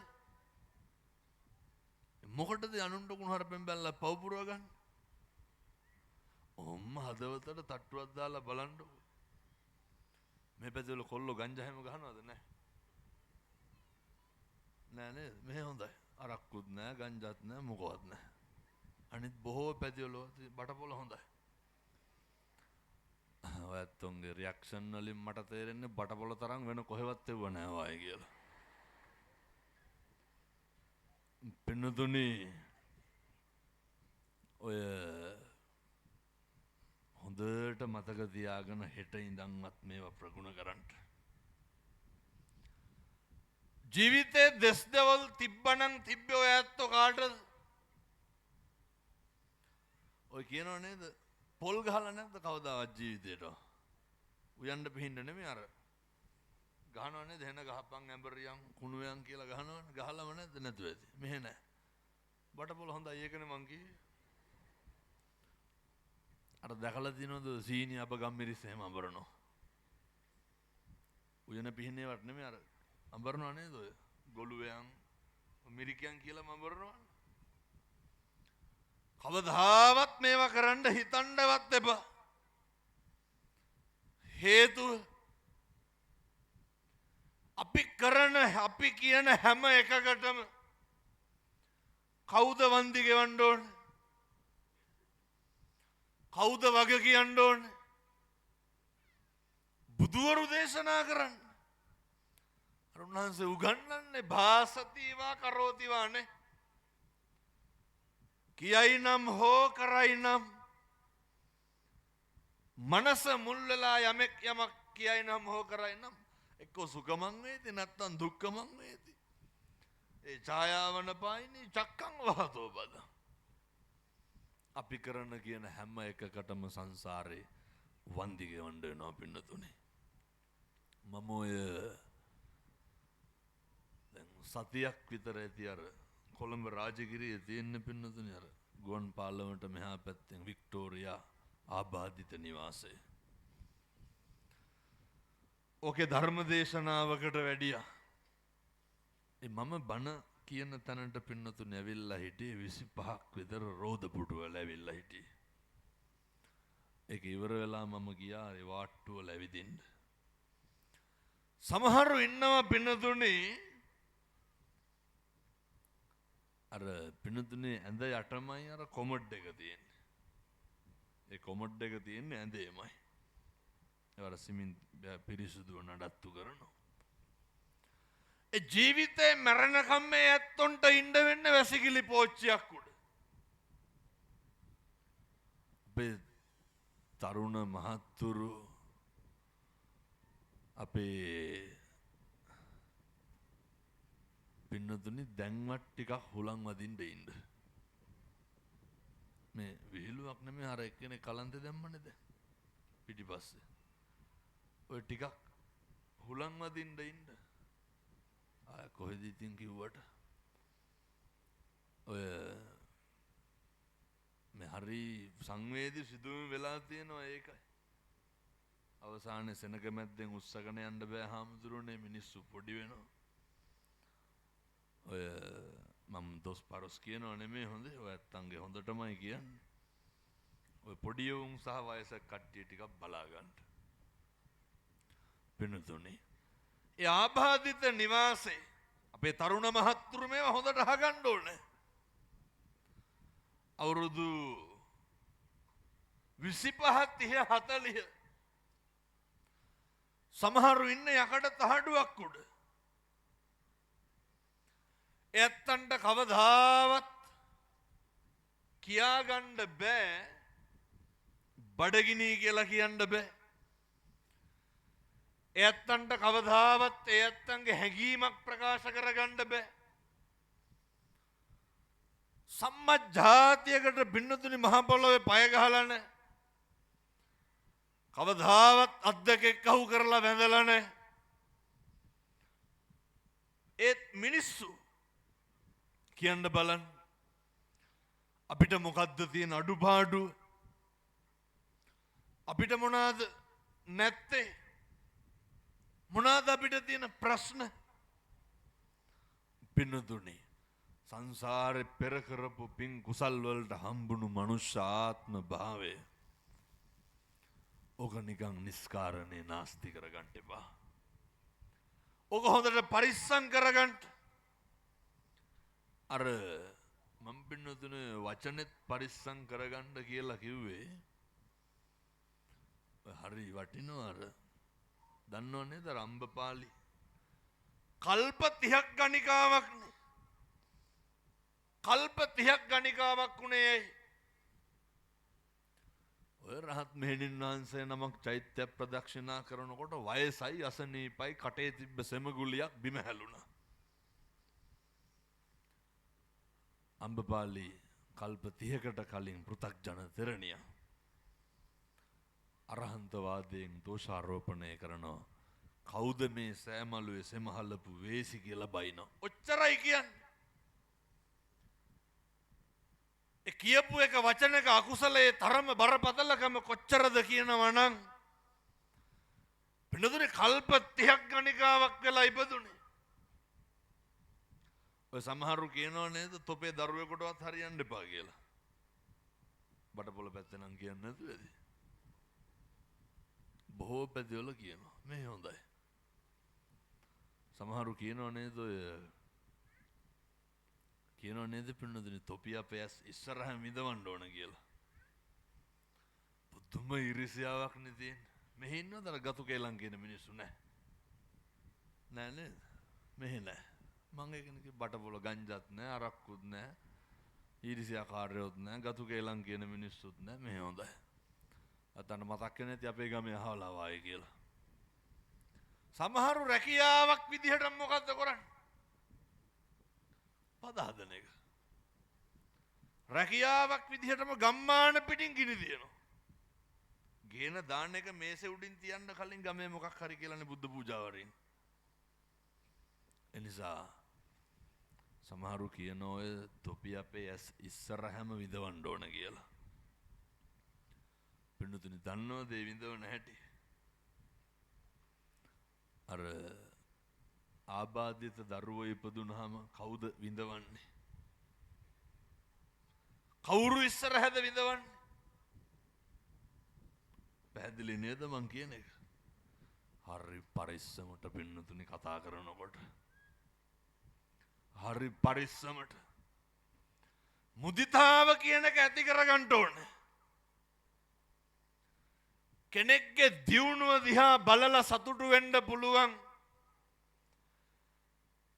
මොකටද අනුන්ට කුණු හරපෙන් බැලලා පව් පුරව ගන්න? ඔම්ම හදවතට තට්ටුවක් දාලා බලන්නකො. මේ පැත්තේ කොල්ලෝ ගංජා හැම ගහනවද නැහැ? නෑ නේද? මෙහෙ හොඳයි. අරක්කුත් නෑ, ගංජාත් නෑ, මොකවත් නෑ. අනිත් බොහෝ පැතිවල බටපොළ හොඳයි. ඔයත්තුන්ගේ රියැක්ෂන් වලින් මට තේරෙන්නේ බටපොළ තරම් වෙන කොහෙවත් එව්ව නෑ වායි කියලා. පින්නතුනි ඔය හොඳට මතක තියාගෙන හෙට ඉඳන්වත් මේවා ප්‍රගුණ කරන්න. ජීවිතේ දෙස් දෙවල් තිබ්බනම් තිබ්බේ ඔය ඇත්තෝ කාටද? ඔය කියනව නේද පොල් ගහලා නැද්ද කවදාවත් ජීවිතේට? උයන්න පිහින්න නෙමෙයි අර ගහනව නේද එහෙන ගහපන් ඇඹරියන් කුණුයන් කියලා ගහනවනේ. ගහලම නැද්ද? නැතුව ඇති. මෙහෙ නැහැ. බටපොල හොඳයි ඒකනේ මං කිව්වේ. අර දැකලා දිනවද සීනි අප ගම්මිරිස් එහෙම අඹරනවා. උයන පිහින්නේවත් නෙමෙයි අර අඹරනවා නේද ඔය ගොළුවයන් මිරිකයන් කියලා අඹරනවා. කවදාවත් මේවා කරන්න හිතන්නවත් එපා. හේතුව අපි කියන හැම එකකටම කවුද වන්දි ගෙවන්න ඕනේ? කවුද වග කියන්න ඕනේ? බුදුවරු දේශනා කරන්න. අර උන්වහන්සේ උගන්වන්නේ භාසතිවා කරෝතිවානේ. කියයි නම් හෝ කරයි නම් මනස මුල් වෙලා යමෙක් යමක් කියයි නම් හෝ කරයි නම් එක්කෝ සුඛමං වේති නැත්නම් දුක්ඛමං වේති. ඒ ඡායාවන පායිනී චක්කං වහතෝ බද. අපි කරන කියන හැම එකකටම සංසාරේ වන්දි ගෙවන්න වෙනවා පින්නතුනේ. මම ඔය දැන් සතියක් විතර ඇති අර කොළඹ රාජගිරියේ තියෙන පින්නතුනේ අර ගුවන් පාලමට මෙහා පැත්තෙන් වික්ටෝරියා ආබාධිත නිවාසය. ඕකේ ධර්ම දේශනාවකට වැඩියා. මම බණ කියන තැනට පින්නතුනේ ඇවිල්ලා හිටියේ 25ක් විතර රෝද පුටුවල ඇවිල්ලා හිටියේ. ඒක ඉවර වෙලා මම ගියා ඒ වාට්ටුවල ඇවිදින්න. සමහරු ඉන්නවා පින්නතුනේ අර පින්නතුනේ ඇඳ යටමයි අර කොමඩ් එක තියෙන්නේ. ඒ කොමඩ් එක තියෙන්නේ ඇඳේමයි. ඒවර සිමින් පිරිසුදුව නඩත්තු කරනවා. ඒ ජීවිතේ මරණකම් මේ ඇත්තොන්ට ඉන්න වෙන්නේ වැසිකිලි පෝච්චියක් උඩ. අපේ තරුණ මහත්තුරු අපේ පින්නතුනි දැන්වත් ටිකක් හුලං වදින්න ඉන්න. මේ විහිළුවක් නෙමෙයි අර එක්කෙනෙක් කලන්තේ දැම්මනේ දැන් පිටිපස්සේ. ඔය ටිකක් හුලං වදින්න ඉන්න. ආය කොහෙද ඉතින් කිව්වට ඔය මේ හරි සංවේදී සිදුවීම් වෙලා තියෙනවා ඒකයි. අවසානයේ සෙනග මැද්දෙන් උස්සගෙන යන්න බෑ හාමුදුරනේ මිනිස්සු පොඩි වෙනවා. ඔය මම දොස් පරොස් කියනව නෙමෙයි හොඳේ. ඔය ඇත්තන්ගේ හොඳටමයි කියන්නේ. ඔය පොඩි උන් සහ වයසක කට්ටිය ටිකක් බලා ගන්න. පින්නතුනේ ඒ ආබාධිත නිවාසේ අපේ තරුණ මහත්තුරු මේවා හොඳට අහගන්න ඕනේ. අවුරුදු 25 30 40 සමහරු ඉන්නේ යකඩ තහඩුවක් උඩ. එයත්තන්ට කවදාවත් කියාගන්න බෑ බඩගිනි කියලා කියන්න බෑ. එයත්තන්ට කවදාවත් එයත්තන්ගේ හැඟීමක් ප්‍රකාශ කරගන්න බෑ. සම්මත් ජාතියකට පින්නතුනි මහ පොළොවේ පය ගහලා නැහැ. කවදාවත් අත් දෙකක් අහු කරලා වැඳලා නැහැ. ඒත් මිනිස්සු කියන්න බලන්න අපිට මොකද්ද තියෙන අඩුපාඩුව? අපිට මොනවාද නැත්තේ? මොනවාද අපිට තියෙන ප්‍රශ්න? පින්නතුනි සංසාරේ පෙර කරපු පින් කුසල් වලට හම්බුණු මනුෂ්‍ය ආත්ම භාවය ඕක නිකන් නිස්කාරණේ නාස්ති කරගන්න එපා. ඕක හොඳට පරිස්සම් කරගන්න. අර මම පින්නතුනේ වචනෙත් පරිස්සම් කරගන්න කියලා කිව්වේ හරි වටිනවා. අර දන්නව නේද රම්බපාලි කල්ප 30ක් ගණිකාවක් නේ. කල්ප 30ක් ගණිකාවක් උනේ. ඔය රහත් මෙහෙණින් වහන්සේ නමක් චෛත්‍ය ප්‍රදක්ෂිනා කරනකොට වයසයි අසනීපයි කටේ තිබ්බ සෙමගුලියක් බිම හැලුණා. අම්බපාලි කල්ප 30කට කලින් පෘථග්ජන තෙරණිය අරහන්තවාදයෙන් දෝෂාරෝපණය කරනවා. කවුද මේ සෑමලුවේ සෙමහල්ලපු වේසි කියලා බයිනවා. ඔච්චරයි කියන්නේ. ඒ කියපු එක වචනක අකුසලයේ තරම බරපතලකම කොච්චරද කියනවා නම් පින්නතුනේ කල්ප 30ක් ගණිකාවක් වෙලා ඉපදුනේ. ඔය සමහරු කියනවා නේද තොපේ දරුවෙකුටවත් හරියන්න එපා කියලා. බඩපොළ පැත්තේ නම් කියන්නේ නැතුව ඇති. බොහෝ පැතිවල කියනවා මේ හොඳයි. සමහරු කියනවා නේද ඔය කියනවා නේද පින්නතුනේ තොපිය අපේ ඇස් ඉස්සරහම විඳවන්න ඕන කියලා. පුදුම ඉරිසියාවක් නේ තියෙන්නේ. මෙහෙ ඉන්නවද අර ගතු කේලම් කියන මිනිස්සු නැහැ. නෑ නේද? මෙහෙ නෑ. මං ඒකනේ බටපොළ ගංජත් නෑ අරක්කුත් නෑ. ඊරිසියාකාරයොත් නෑ ගතු කේලම් කියන මිනිස්සුත් නෑ. මෙහෙ හොඳයි. අතන මතක් වෙන්නේ නැති අපේ ගමේ අහවලා වායි කියලා. සමහරු රැකියාවක් විදිහට මොකද්ද කරන්නේ? පද හදන එක. රැකියාවක් විදිහටම ගම්මාන පිටින් ගිනි තියනවා. ගේන දාන්න එක මේසේ උඩින් තියන්න කලින් ගමේ මොකක් හරි කියලානේ බුද්ධ පූජාවරින්. එනිසා සමහරු කියන ඔය තොපි අපේ ඇස් ඉස්සරහම විඳවන්න ඕන කියලා. පින්නතුනි දන්නවද ඒ විඳවන හැටි? අර ආබාධිත දරුවෝ ඉපදුනහම කවුද විඳවන්නේ? කවුරු ඉස්සරහද විඳවන්නේ? පැහැදිලි නේද මං කියන එක? හරි පරිස්සමට පින්නතුනි කතා කරනකොට. හරි පරිස්සමට. මුදිතාව කියන එක ඇති කරගන්න ඕනේ. කෙනෙක්ගේ දියුණුව දිහා බලලා සතුටු වෙන්න පුළුවන්.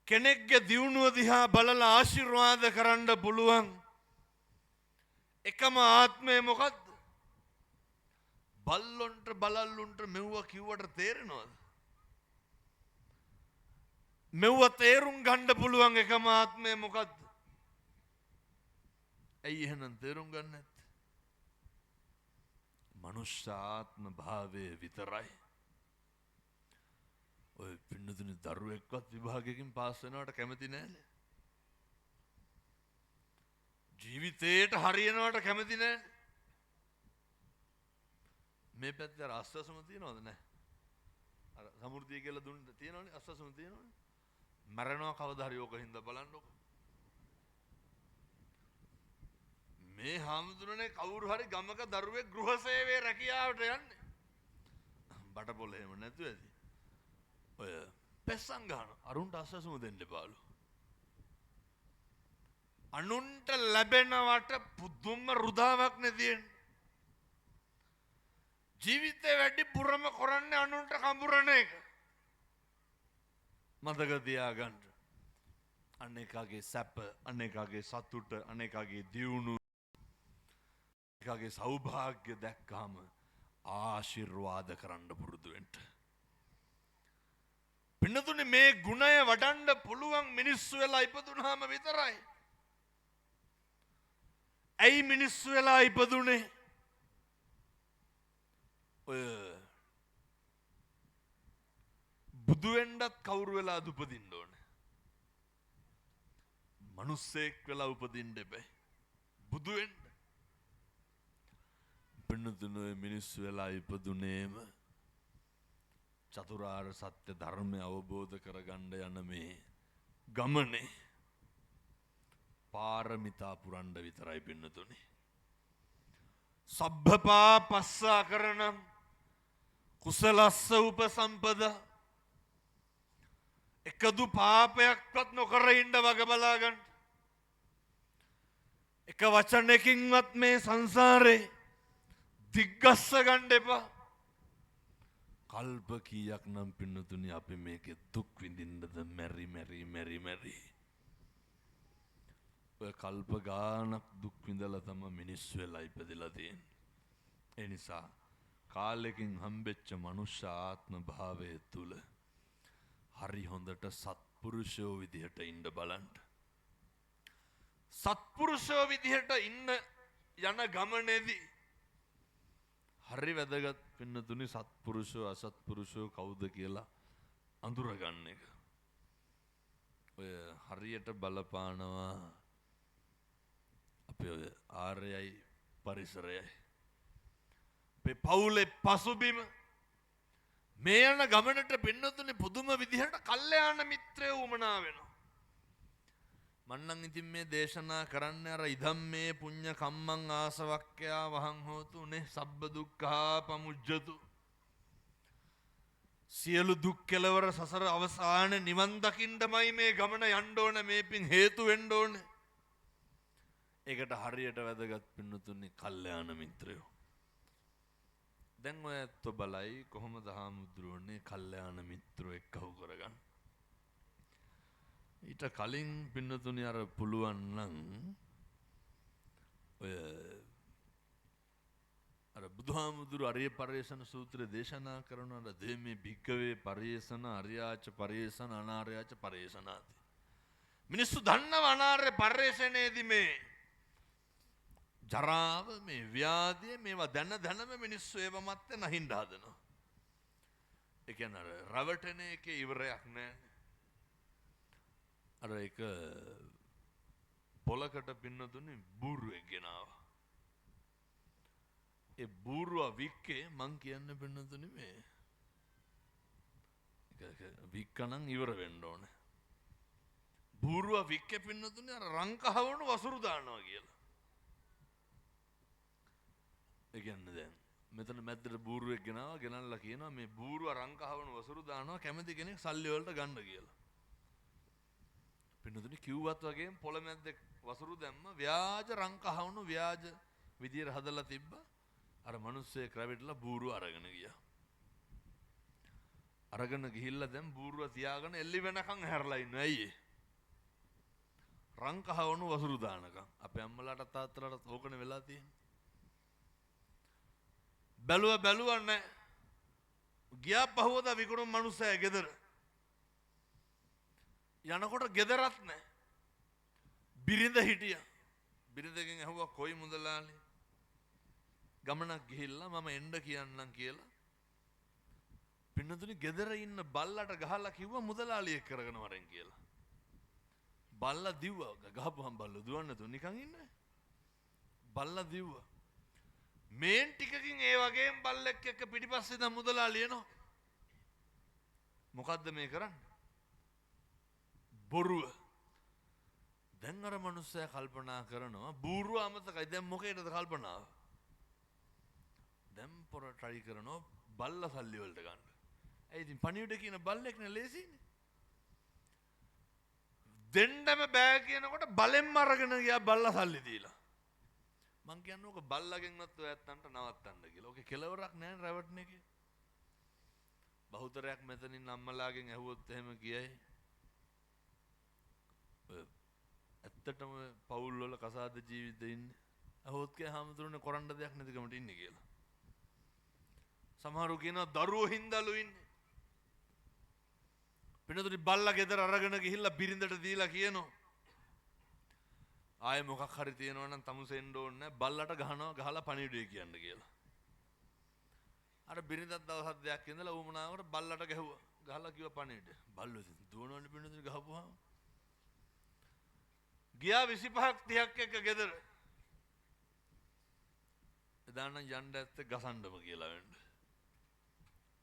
කෙනෙක්ගේ දියුණුව දිහා බලලා ආශිර්වාද කරන්න පුළුවන්. එකම ආත්මය මොකද්ද? බල්ලොන්ට බලල්ලුන්ට මෙව්ව කිව්වට තේරෙනවද? මෙව්ව තේරුම් ගන්න පුළුවන් එකම ආත්මය මොකද්ද? ඇයි එහෙනම් තේරුම් ගන්න නැත්තේ? මනුෂ්‍ය ආත්ම භාවය විතරයි. ඔය පින්නතුනි දරුවෙක්වත් විභාගයකින් පාස් වෙනවට කැමති නෑනේ. ජීවිතේට හරියනවට කැමති නෑනේ. මේ පැත්තේ අස්සසම තියනවද නැහැ? අර සමෘද්ධිය කියලා දුන්න තියනවනේ අස්සසම තියනවනේ. මරණව කවදා හරි ඕක හින්දා බලන්නකො. මේ හාමුදුරනේ කවුරු හරි ගමක දරුවෙක් ගෘහ සේවයේ රැකියාවට යන්නේ. බටපොළ එහෙම නැතුව ඇති. ඔය පෙස්සන් ගන්න අරුන්ට අස්සසම දෙන්න එපාලු. අනුන්ට ලැබෙනවට පුදුම රුදාවක් නෙදින්නේ. ජීවිතේ වැඩි පුරම කරන්නේ අනුන්ට කඹරන එක. මතක තියාගන්න. අනේකගේ සැප, අනේකගේ සතුට, අනේකගේ දියුණුව, අනේකගේ සෞභාග්‍ය දැක්කම ආශිර්වාද කරන්න පුරුදු වෙන්න. පින්නතුනේ මේ ගුණය වඩන්න පුළුවන් මිනිස්සු වෙලා ඉපදුනහම විතරයි. ඇයි මිනිස්සු වෙලා ඉපදුනේ? ඔය බුදු වෙන්නත් කවුරු වෙලා උපදින්න ඕනේ? මිනිස්සෙක් වෙලා උපදින්න එපේ. බුදු වෙන්න. පින්නතුනේ මිනිස්සු වෙලා ඉපදුනේම චතුරාර්ය සත්‍ය ධර්මය අවබෝධ කරගන්න යන මේ ගමනේ පාරමිතා පුරන්න විතරයි පින්නතුනේ. සබ්බපා පස්සා කරනම් කුසලස්ස උපසම්පදා. එකදු පාපයක්වත් නොකර ඉන්න වග බලා ගන්න. එක වචනකින්වත් මේ සංසාරේ දිග්ගස්ස ගන්න එපා. කල්ප කීයක් නම් පින්නතුනි අපි මේකේ දුක් විඳින්නද මෙරි. ඔය කල්ප ගානක් දුක් විඳලා තමයි මිනිස්සු වෙලා ඉපදලා තියෙන්නේ. ඒ නිසා කාලෙකින් හම්බෙච්ච මනුෂ්‍ය ආත්ම භාවය තුල හරි හොඳට සත්පුරුෂයෝ විදිහට ඉන්න බලන්න. සත්පුරුෂෝ විදිහට ඉන්න යන ගමනේදී හරි වැදගත් පින්නතුනි සත්පුරුෂෝ අසත්පුරුෂෝ කවුද කියලා අඳුරගන්න එක. ඔය හරියට බලපානවා අපේ ඔය ආර්යයි පරිසරයයි. අපේ පවුලේ පසුබිම මේ යන ගමනට පින්නතුනි පුදුම විදිහට කල්යාණ මිත්‍රයෝ උමනා වෙනවා. මන්නම් ඉතින් මේ දේශනා කරන්න අර ඉදම් මේ පුඤ්ඤ කම්මං ආසවක්ඛයා වහං හෝතු නේ සබ්බ දුක්ඛා පමුජ්ජතු. සියලු දුක් කෙලවර සසර අවසානයේ නිවන් දකින්නමයි මේ ගමන යන්න ඕන මේ පින් හේතු වෙන්න ඕනේ. ඒකට හරියට වැදගත් පින්නතුනි කල්යාණ මිත්‍රයෝ. දැන් ඔය ඇත්ත බලයි කොහොමද හාමුදුරුවනේ කල්යාණ මිත්‍රෝ එක්කව කරගන්න. ඊට කලින් පින්නතුනි අර පුළුවන් නම් ඔය අර බුදුහාමුදුරු අරිය පරිේෂණ සූත්‍රය දේශනා කරන අර දෙමේ භික්කවේ පරිේෂණ අරියාච පරිේෂණ අනාර්යාච පරිේෂණාති. මිනිස්සු දන්නව අනාර්ය පරිේෂණයේදී මේ ජරාව මේ ව්‍යාධිය මේවා දැනම මිනිස්සු ඒව මැත්තේ නැහින්න හදනවා. ඒ කියන්නේ අර රවටන එකේ ඉවරයක් නැහැ. අර එක පොලකට පින්නතුනි බූරුවෙක් ගෙනාවා. ඒ බූරුවා වික්කේ මං කියන්න පින්නතුනි මේ වික්කනම් ඉවර වෙන්න ඕනේ. බූරුවා වික්කේ පින්නතුනි අර රංකහවණු වසුරු දානවා කියලා. ඒ කියන්නේ දැන් මෙතන මැද්දට බූරුවෙක් ගෙනාවා ගෙනල්ලා කියනවා මේ බූරුවා රංකහවණු වසුරු දානවා කැමති කෙනෙක් සල්ලි වලට ගන්න කියලා. පින්නතුනි කිව්වත් වගේම පොළ මැද්දේ වසුරු දැම්ම ව්‍යාජ රංකහවණු ව්‍යාජ විදියට හදලා තිබ්බා. අර මිනිස්සේ ක්‍රැවිටලා බූරුව අරගෙන ගියා. අරගෙන ගිහිල්ලා දැන් බූරුව තියාගෙන එල්ලි වෙනකන් හැරලා ඉන්නවා. ඇයි රංකහවණු වසුරු දානකම්. අපේ අම්මලාට තාත්තලාට ඕකනේ වෙලා තියෙන්නේ. බැලුවා නැහැ. ගියා පහවදා විකුණුම් මිනිස්සයා ගෙදර. යනකොට ගෙදරත් නැහැ. බිරිඳ හිටියා. බිරිඳගෙන් ඇහුවා කොයි මුදලාලි? ගමනක් ගිහිල්ලා මම එන්න කියන්නම් කියලා. පින්නතුනි ගෙදර ඉන්න බල්ලට ගහලා කිව්වා මුදලාලියෙක් කරගෙන වරෙන් කියලා. බල්ලා දිව්වා. ගහපුවම් බල්ල දුවන්න තු නිකන් ඉන්නේ. බල්ලා දිව්වා. මේන් ටිකකින් ඒ වගේම බල්ලෙක් එක්ක පිටිපස්සේ දැන් මුදලාලිය එනවා. මොකද්ද මේ කරන්නේ? බොරුව. දැන් අර මනුස්සයා කල්පනා කරනවා බූරුව අමතකයි. දැන් මොකේද කල්පනාව? දැන් පොර try කරනවා බල්ලා සල්ලි වලට ගන්න. ඒ ඉතින් පණිවිඩ කියන බල්ලෙක් නේ ලේසියිනේ. දෙන්නම බෑ කියනකොට බලෙන්ම අරගෙන ගියා බල්ලා සල්ලි දීලා. මං කියන්නේ ඕක බල්ලගෙන්වත් ඔය ඇත්තන්ට නවත්තන්න කියලා. ඕකේ කෙලවරක් නැහැ රැවට්න එකේ. බහුතරයක් මෙතනින් අම්මලාගෙන් ඇහුවොත් එහෙම කියයි. ඇත්තටම පවුල් වල කසාද ජීවිතේ ඉන්නේ. ඇහුවොත් කිය හැමතුරුනේ කරන්න දෙයක් නැතිකමට ඉන්නේ කියලා. සමහරු කියනවා දරුවෝ හින්දාලු ඉන්නේ. පින්නතුනි බල්ලා ගෙදර අරගෙන ගිහිල්ලා බිරිඳට දීලා කියනවා. ආයේ මොකක් හරි තියෙනවා නම් තමුසෙන්න ඕනේ නැහැ. බල්ලට ගහලා පණිවිඩය කියන්න කියලා. අර බිරිඳක් දවස් දෙකක් ඉඳලා ඌමනාවකට බල්ලට ගැහුවා. ගහලා කිව්වා පණිවිඩය. බල්ලෝ දුවනවනේ පින්නතුනි ගහපුවාම. ගියා 25ක් 30ක් එක්ක ගෙදර. එදා නම් යන්න ඇත්තේ ගසන්නම කියලා වෙන්න.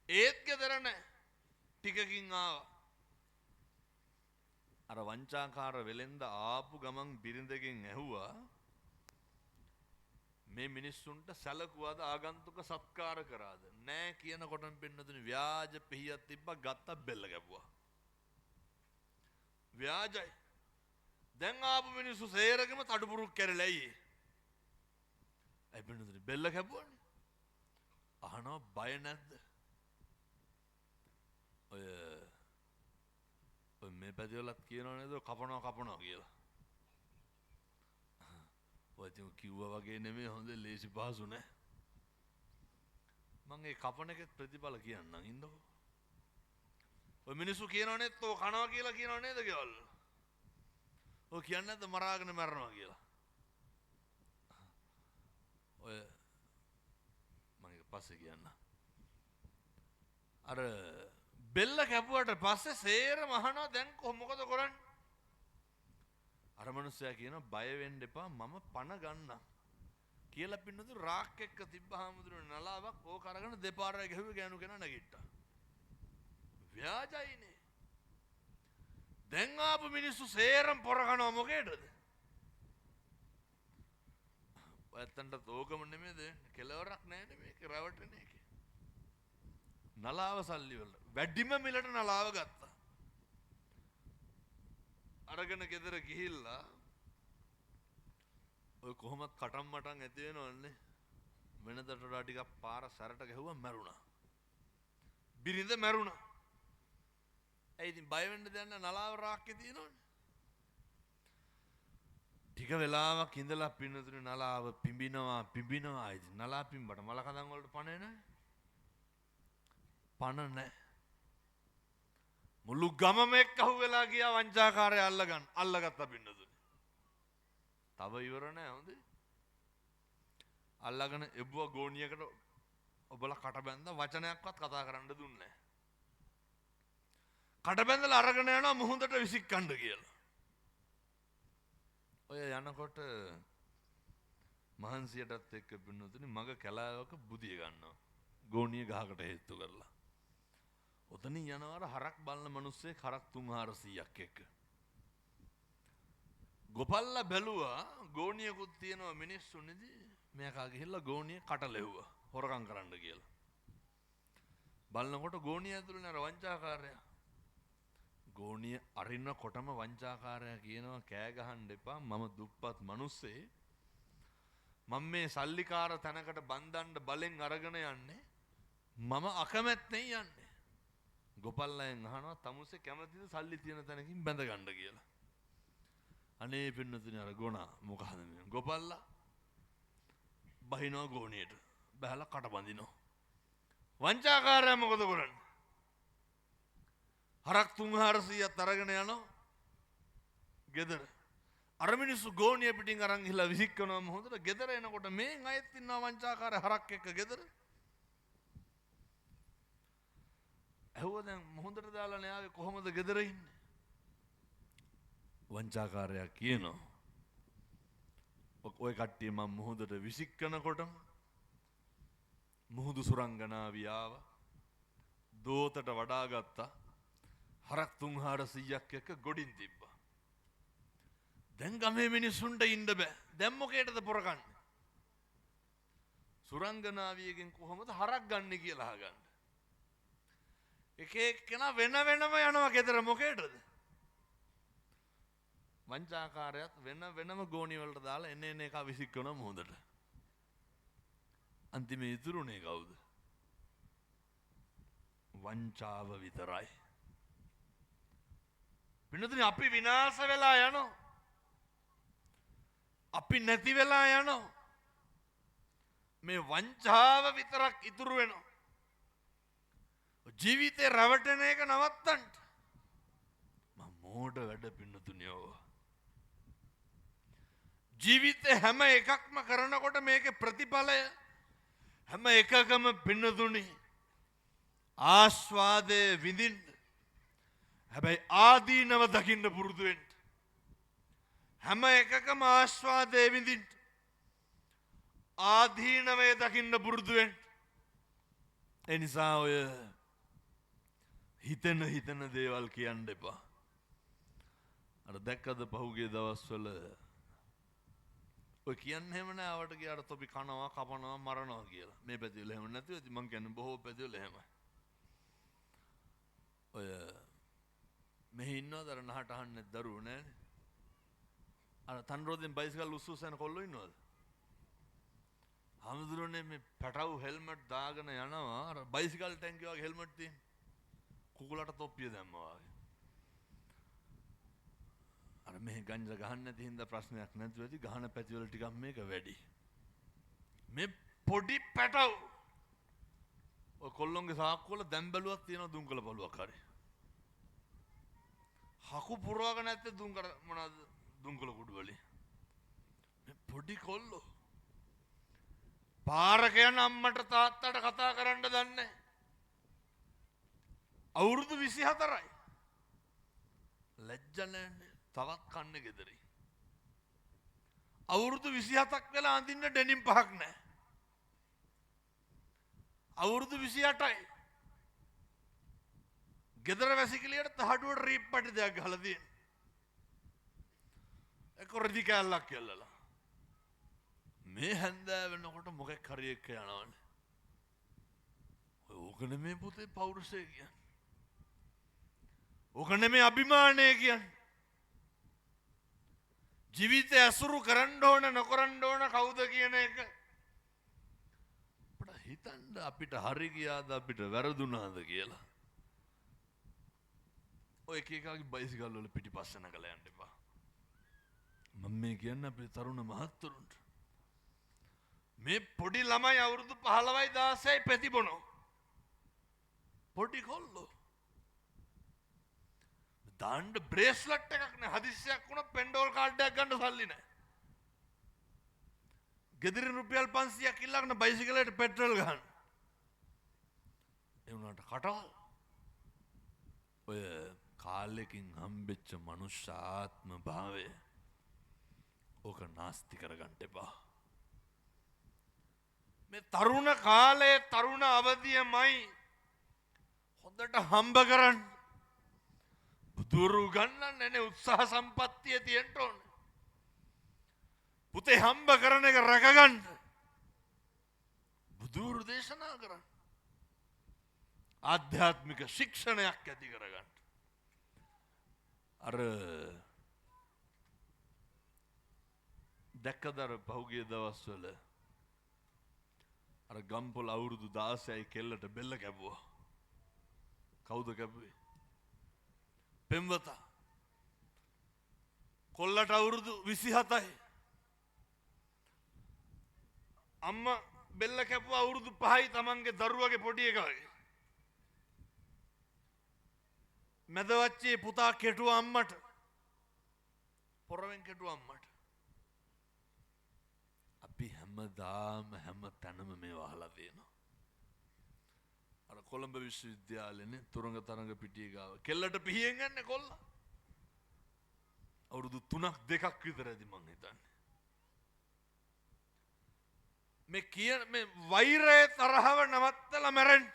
ඒත් ගෙදර නැහැ. ටිකකින් ආවා. අර වංචාකාර වෙලෙන්ද ආපු ගමන් බිරිඳගෙන් ඇහුවා මේ මිනිස්සුන්ට සැලකුවාද ආගන්තුක සත්කාර කරාද? නෑ කියනකොටම පින්නතුනි ව්‍යාජ පිහියක් තිබ්බා ගත්තා බෙල්ල ගැපුවා. ව්‍යාජයි. දැන් ආපු මිනිස්සු සේරගෙම තඩුපුරුක් කැරලා ඇයි? ඇයි පින්නතුනි බෙල්ල කැපුවානේ? අහනවා බය නැද්ද? ඔය මේ පැතිවලත් කියනවා නේද කපනවා කියලා. ඔය ඉතින් කිව්වා වගේ නෙමෙයි හොඳ ලේසි පහසු නෑ. මම ඒ කපන එකේ ප්‍රතිඵල කියන්නම් ඉන්නකෝ. ඔය මිනිස්සු කියනවා නේද තෝ කනවා කියලා කියනවා නේද ගෙවල්. ඔය කියන්නේ නැද්ද මරාගෙන මැරනවා කියලා? ඔය මම ඒක පස්සේ කියන්න. අර බෙල්ල කැපුවට පස්සේ සේරම අහනවා දැන් මොකද කරන්නේ? අර මනුස්සයා කියනවා බය වෙන්න එපා මම පණ ගන්නම්. කියලා පින්නතු රාක් එක්ක තිබ්බ හාමුදුරුවෝ නලාවක් ඕක අරගෙන දෙපාරක් ගැහුවේ ගෑනු කෙනා නැගිට්ටා. ව්‍යාජයිනේ. දැන් ආපු මිනිස්සු සේරම පොරකනවා මොකේද? ඔයත්තන්ට ඕකම නෙමෙයිද? කෙලවරක් නැහැ මේක රවටන එක. නලාව සල්ලි වල වැඩිම මිලට නලාව ගත්තා. අරගෙන ගෙදර ගිහිල්ලා ඔය කොහොමත් කටම් මටම් ඇති වෙනවන්නේ. වෙනදට වඩා ටිකක් පාර සැරට ගැහුවා මැරුණා. බිරිඳ මැරුණා. ඒ ඉතින් බය වෙන්න දෙයක් නැහැ නලාව රාක්කේ තියෙනවනේ. ටික වෙලාවක් ඉඳලා පින්නතුනේ නලාව පිඹිනවා ඉතින් නලා පිඹට මල කඳන් වලට පණ නැහැ. පණ නැහැ. මුළු ගමම එක්ක අහුවෙලා ගියා වංචාකාරය අල්ලගත්තා පින්නතුනේ. තව ඉවර නැහැ හොඳේ. අල්ලගෙන එබ්බුවා ගෝණියකට ඔබලා කට බැඳලා වචනයක්වත් කතා කරන්න දුන්නේ නැහැ. කට බැඳලා අරගෙන යනවා මුහුදට විසිකන්න කියලා. ඔය යනකොට මහන්සියටත් එක්ක පින්නතුනේ මග කැලාවක බුදිය ගන්නවා. ගෝණිය ගහකට හේතු කරලා. ඔතනින් යනවාර හරක් බලන මිනිස්සේ හරක් 300ක් එක්ක. ගොපල්ලා බැලුවා ගෝණියකුත් තියෙනවා මිනිස්සුනේදී මෙයා ගිහිල්ලා ගෝණිය කටලෙව්වා හොරකම් කරන්න කියලා. බලනකොට ගෝණිය ඇතුළේ නර වංචාකාරයා. ගෝණිය අරිනකොටම වංචාකාරයා කියනවා කෑ ගහන්න එපා මම දුප්පත් මිනිස්සේ. මම මේ සල්ලිකාර තැනකට බන්දන්න බලෙන් අරගෙන යන්නේ. මම අකමැත්තෙන් යන්නේ. ගොපල්ලාෙන් අහනවා තමුසේ කැමතිද සල්ලි තියෙන තැනකින් බැඳ ගන්න කියලා. අනේ පින්නතුනේ අර ගෝණා මොකද මේ ගොපල්ලා බහිනවා ගෝණියට බහලා කට බඳිනවා. වංචාකාරයා මොකද කරන්නේ? හරක් 300ක් අරගෙන යනවා ගෙදර. අර මිනිස්සු ගෝණිය පිටින් අරන් ගිහලා විසිකනවා හොඳට ගෙදර එනකොට මේන් අයත් ඉන්නවා වංචාකාරය හරක් එක්ක ගෙදර. ඇහුවා දැන් හොඳට දාලා න්යාවේ කොහොමද ගෙදර ඉන්නේ? වංචාකාරයා කියනවා ඔය කට්ටිය මම මුහුදට විසිකනකොටම මුහුදු සුරංගනාවිය ආවා. දෝතට වඩා ගත්තා. හරක් 300ක් එක්ක ගොඩින් තිබ්බා. දැන් ගමේ මිනිස්සුන්ට ඉන්න බෑ. දැන් මොකේටද පොරකන්නේ? සුරංගනාවියගෙන් කොහොමද හරක් ගන්න කියලා අහගන්න. එක එක්කෙනා වෙන වෙනම යනවා ගෙදර මොකේටද? වංචාකාරයත් වෙන වෙනම ගෝණි වලට දාලා එන එක විසිකනවා මොහොතට. අන්තිමේ ඉතුරුනේ කවුද? වංචාව විතරයි. පින්නතුනි අපි විනාශ වෙලා යනවා. අපි නැති වෙලා යනවා. මේ වංචාව විතරක් ඉතුරු වෙනවා. ජීවිතේ රැවටෙන එක නවත්තන්න. මම මෝඩ වැඩ පින්නතුනි ඕවා. ජීවිතේ හැම එකක්ම කරනකොට මේකේ ප්‍රතිඵලය හැම එකකම පින්නතුනි ආස්වාදයේ විඳින්න. හැබැයි ආදීනව දකින්න පුරුදු වෙන්න. හැම එකකම ආස්වාදයේ විඳින්න. ආදීනවේ දකින්න පුරුදු වෙන්න. ඒ නිසා ඔය හිතන දේවල් කියන්න එපා. අර දැක්කද පහුගිය දවස්වල ඔය කියන්නේ එහෙම නෑ ආවට ගියාට තොපි කනවා කපනවා මරනවා කියලා. මේ පැතිවල එහෙම නැතුව ඉතින් මං කියන්නේ බොහෝ පැතිවල එහෙමයි. ඔය මෙහි ඉන්නවද අර නහට අහන්නේ දරුවෝ නෑනේ. අර තන්රෝදෙන් බයිසිකල් උස්සුස් යන කොල්ලෝ ඉන්නවද? හමුදුරනේ මේ පැටවු හෙල්මට් දාගෙන යනවා අර බයිසිකල් ටැංකිය වගේ හෙල්මට් තියෙන. කුකුලට තොප්පිය දැම්මා වගේ. අර මේ ගංජා ගහන්න නැති හින්දා ප්‍රශ්නයක් නැතුව ඇති ගහන පැතිවල ටිකක් මේක වැඩි. මේ පොඩි පැටවු ඔය කොල්ලොන්ගේ සාක්කුවල දැන් බැලුවක් තියෙනවා දුම් කළ බලුවක් හරි. හකු පුරවගෙන නැත්තේ දුම් කර මොනවද දුංගල කුඩු වලින්. මේ පොඩි කොල්ලෝ පාරක යන අම්මට තාත්තට කතා කරන්න දන්නේ නැහැ. අවුරුදු 24යි. ලැජ්ජ නැහැ. තවත් කන්නේ ගෙදරින්. අවුරුදු 27ක් වෙලා අඳින්න ඩෙනිම් පහක් නැහැ. අවුරුදු 28යි. ගෙදර වැසිකිළියට තහඩුවට රීප් පටි දෙයක් ගහලා තියෙනවා. ඒක රෙදි කැල්ලක් කියලා. මේ හැන්දෑ වෙනකොට මොකෙක් හරි එක්ක යනවනේ. ඕක නෙමේ පුතේ පෞරුෂය කියන්නේ. ඕක නෙමේ අභිමානය කියන්නේ. ජීවිතය ඇසුරු කරන්න ඕන නොකරන්න ඕන කවුද කියන එක අපිට හිතන්න අපිට හරි ගියාද අපිට වැරදුනාද කියලා. ඔය එක එකගේ බයිසිකල් වල පිටිපස්ස නැගලා යන්න එපා. මම මේ කියන්නේ අපේ තරුණ මහත්තුරුන්ට මේ පොඩි ළමයි අවුරුදු 15යි 16යි පැතිබොනෝ පොඩි කොල්ලෝ දාන්න බ්‍රේස්ලට් එකක් නෑ හදිස්සියක් වුණා පෙන්ඩෝල් කාඩ් එකක් ගන්න සල්ලි නෑ ගෙදරින් රුපියල් 500ක් ඉල්ලගෙන බයිසිකලයට පෙට්‍රල් ගහන්න ඒ වුණාට කටවල් ඔය කාලෙකින් හම්බෙච්ච මනුෂ්‍ය ආත්ම භාවය ඕක නාස්ති කරගන්න එපා. මේ තරුණ කාලයේ තරුණ අවධියමයි හොඳට හම්බ කරන්න. බුදුරු ගන්නන්න නේ උත්සාහ සම්පත්තිය තියෙන්න ඕනේ. පුතේ හම්බ කරන එක රැකගන්න. බුදුරු දේශනා කරන්න. ආධ්‍යාත්මික ශික්ෂණයක් ඇති කරගන්න. අර දැක්කදර පහුගිය දවස්වල අර ගම්පොල අවුරුදු 16යි කෙල්ලට බෙල්ල කැපුවා. කවුද කැපුවේ? පෙම්වතා. කොල්ලට අවුරුදු 27යි. අම්මා බෙල්ල කැපුවා අවුරුදු 5යි තමන්ගේ දරුවගේ පොඩි එකා වගේ. මැදවච්චේ පුතා කෙටුවා අම්මට. පොරවෙන් කෙටුවා අම්මට. අපි හැමදාම හැම තැනම මේ වහලා තියෙනවා. අර කොළඹ විශ්වවිද්‍යාලෙනේ තුරංග තරංග පිටිය ගාව කෙල්ලට පිහියෙන් යන්නේ කොල්ලා. අවුරුදු 3ක් 2ක් විතර ඇති මං හිතන්නේ. මේ වෛරය තරහව නවත්තලා මැරෙන්න.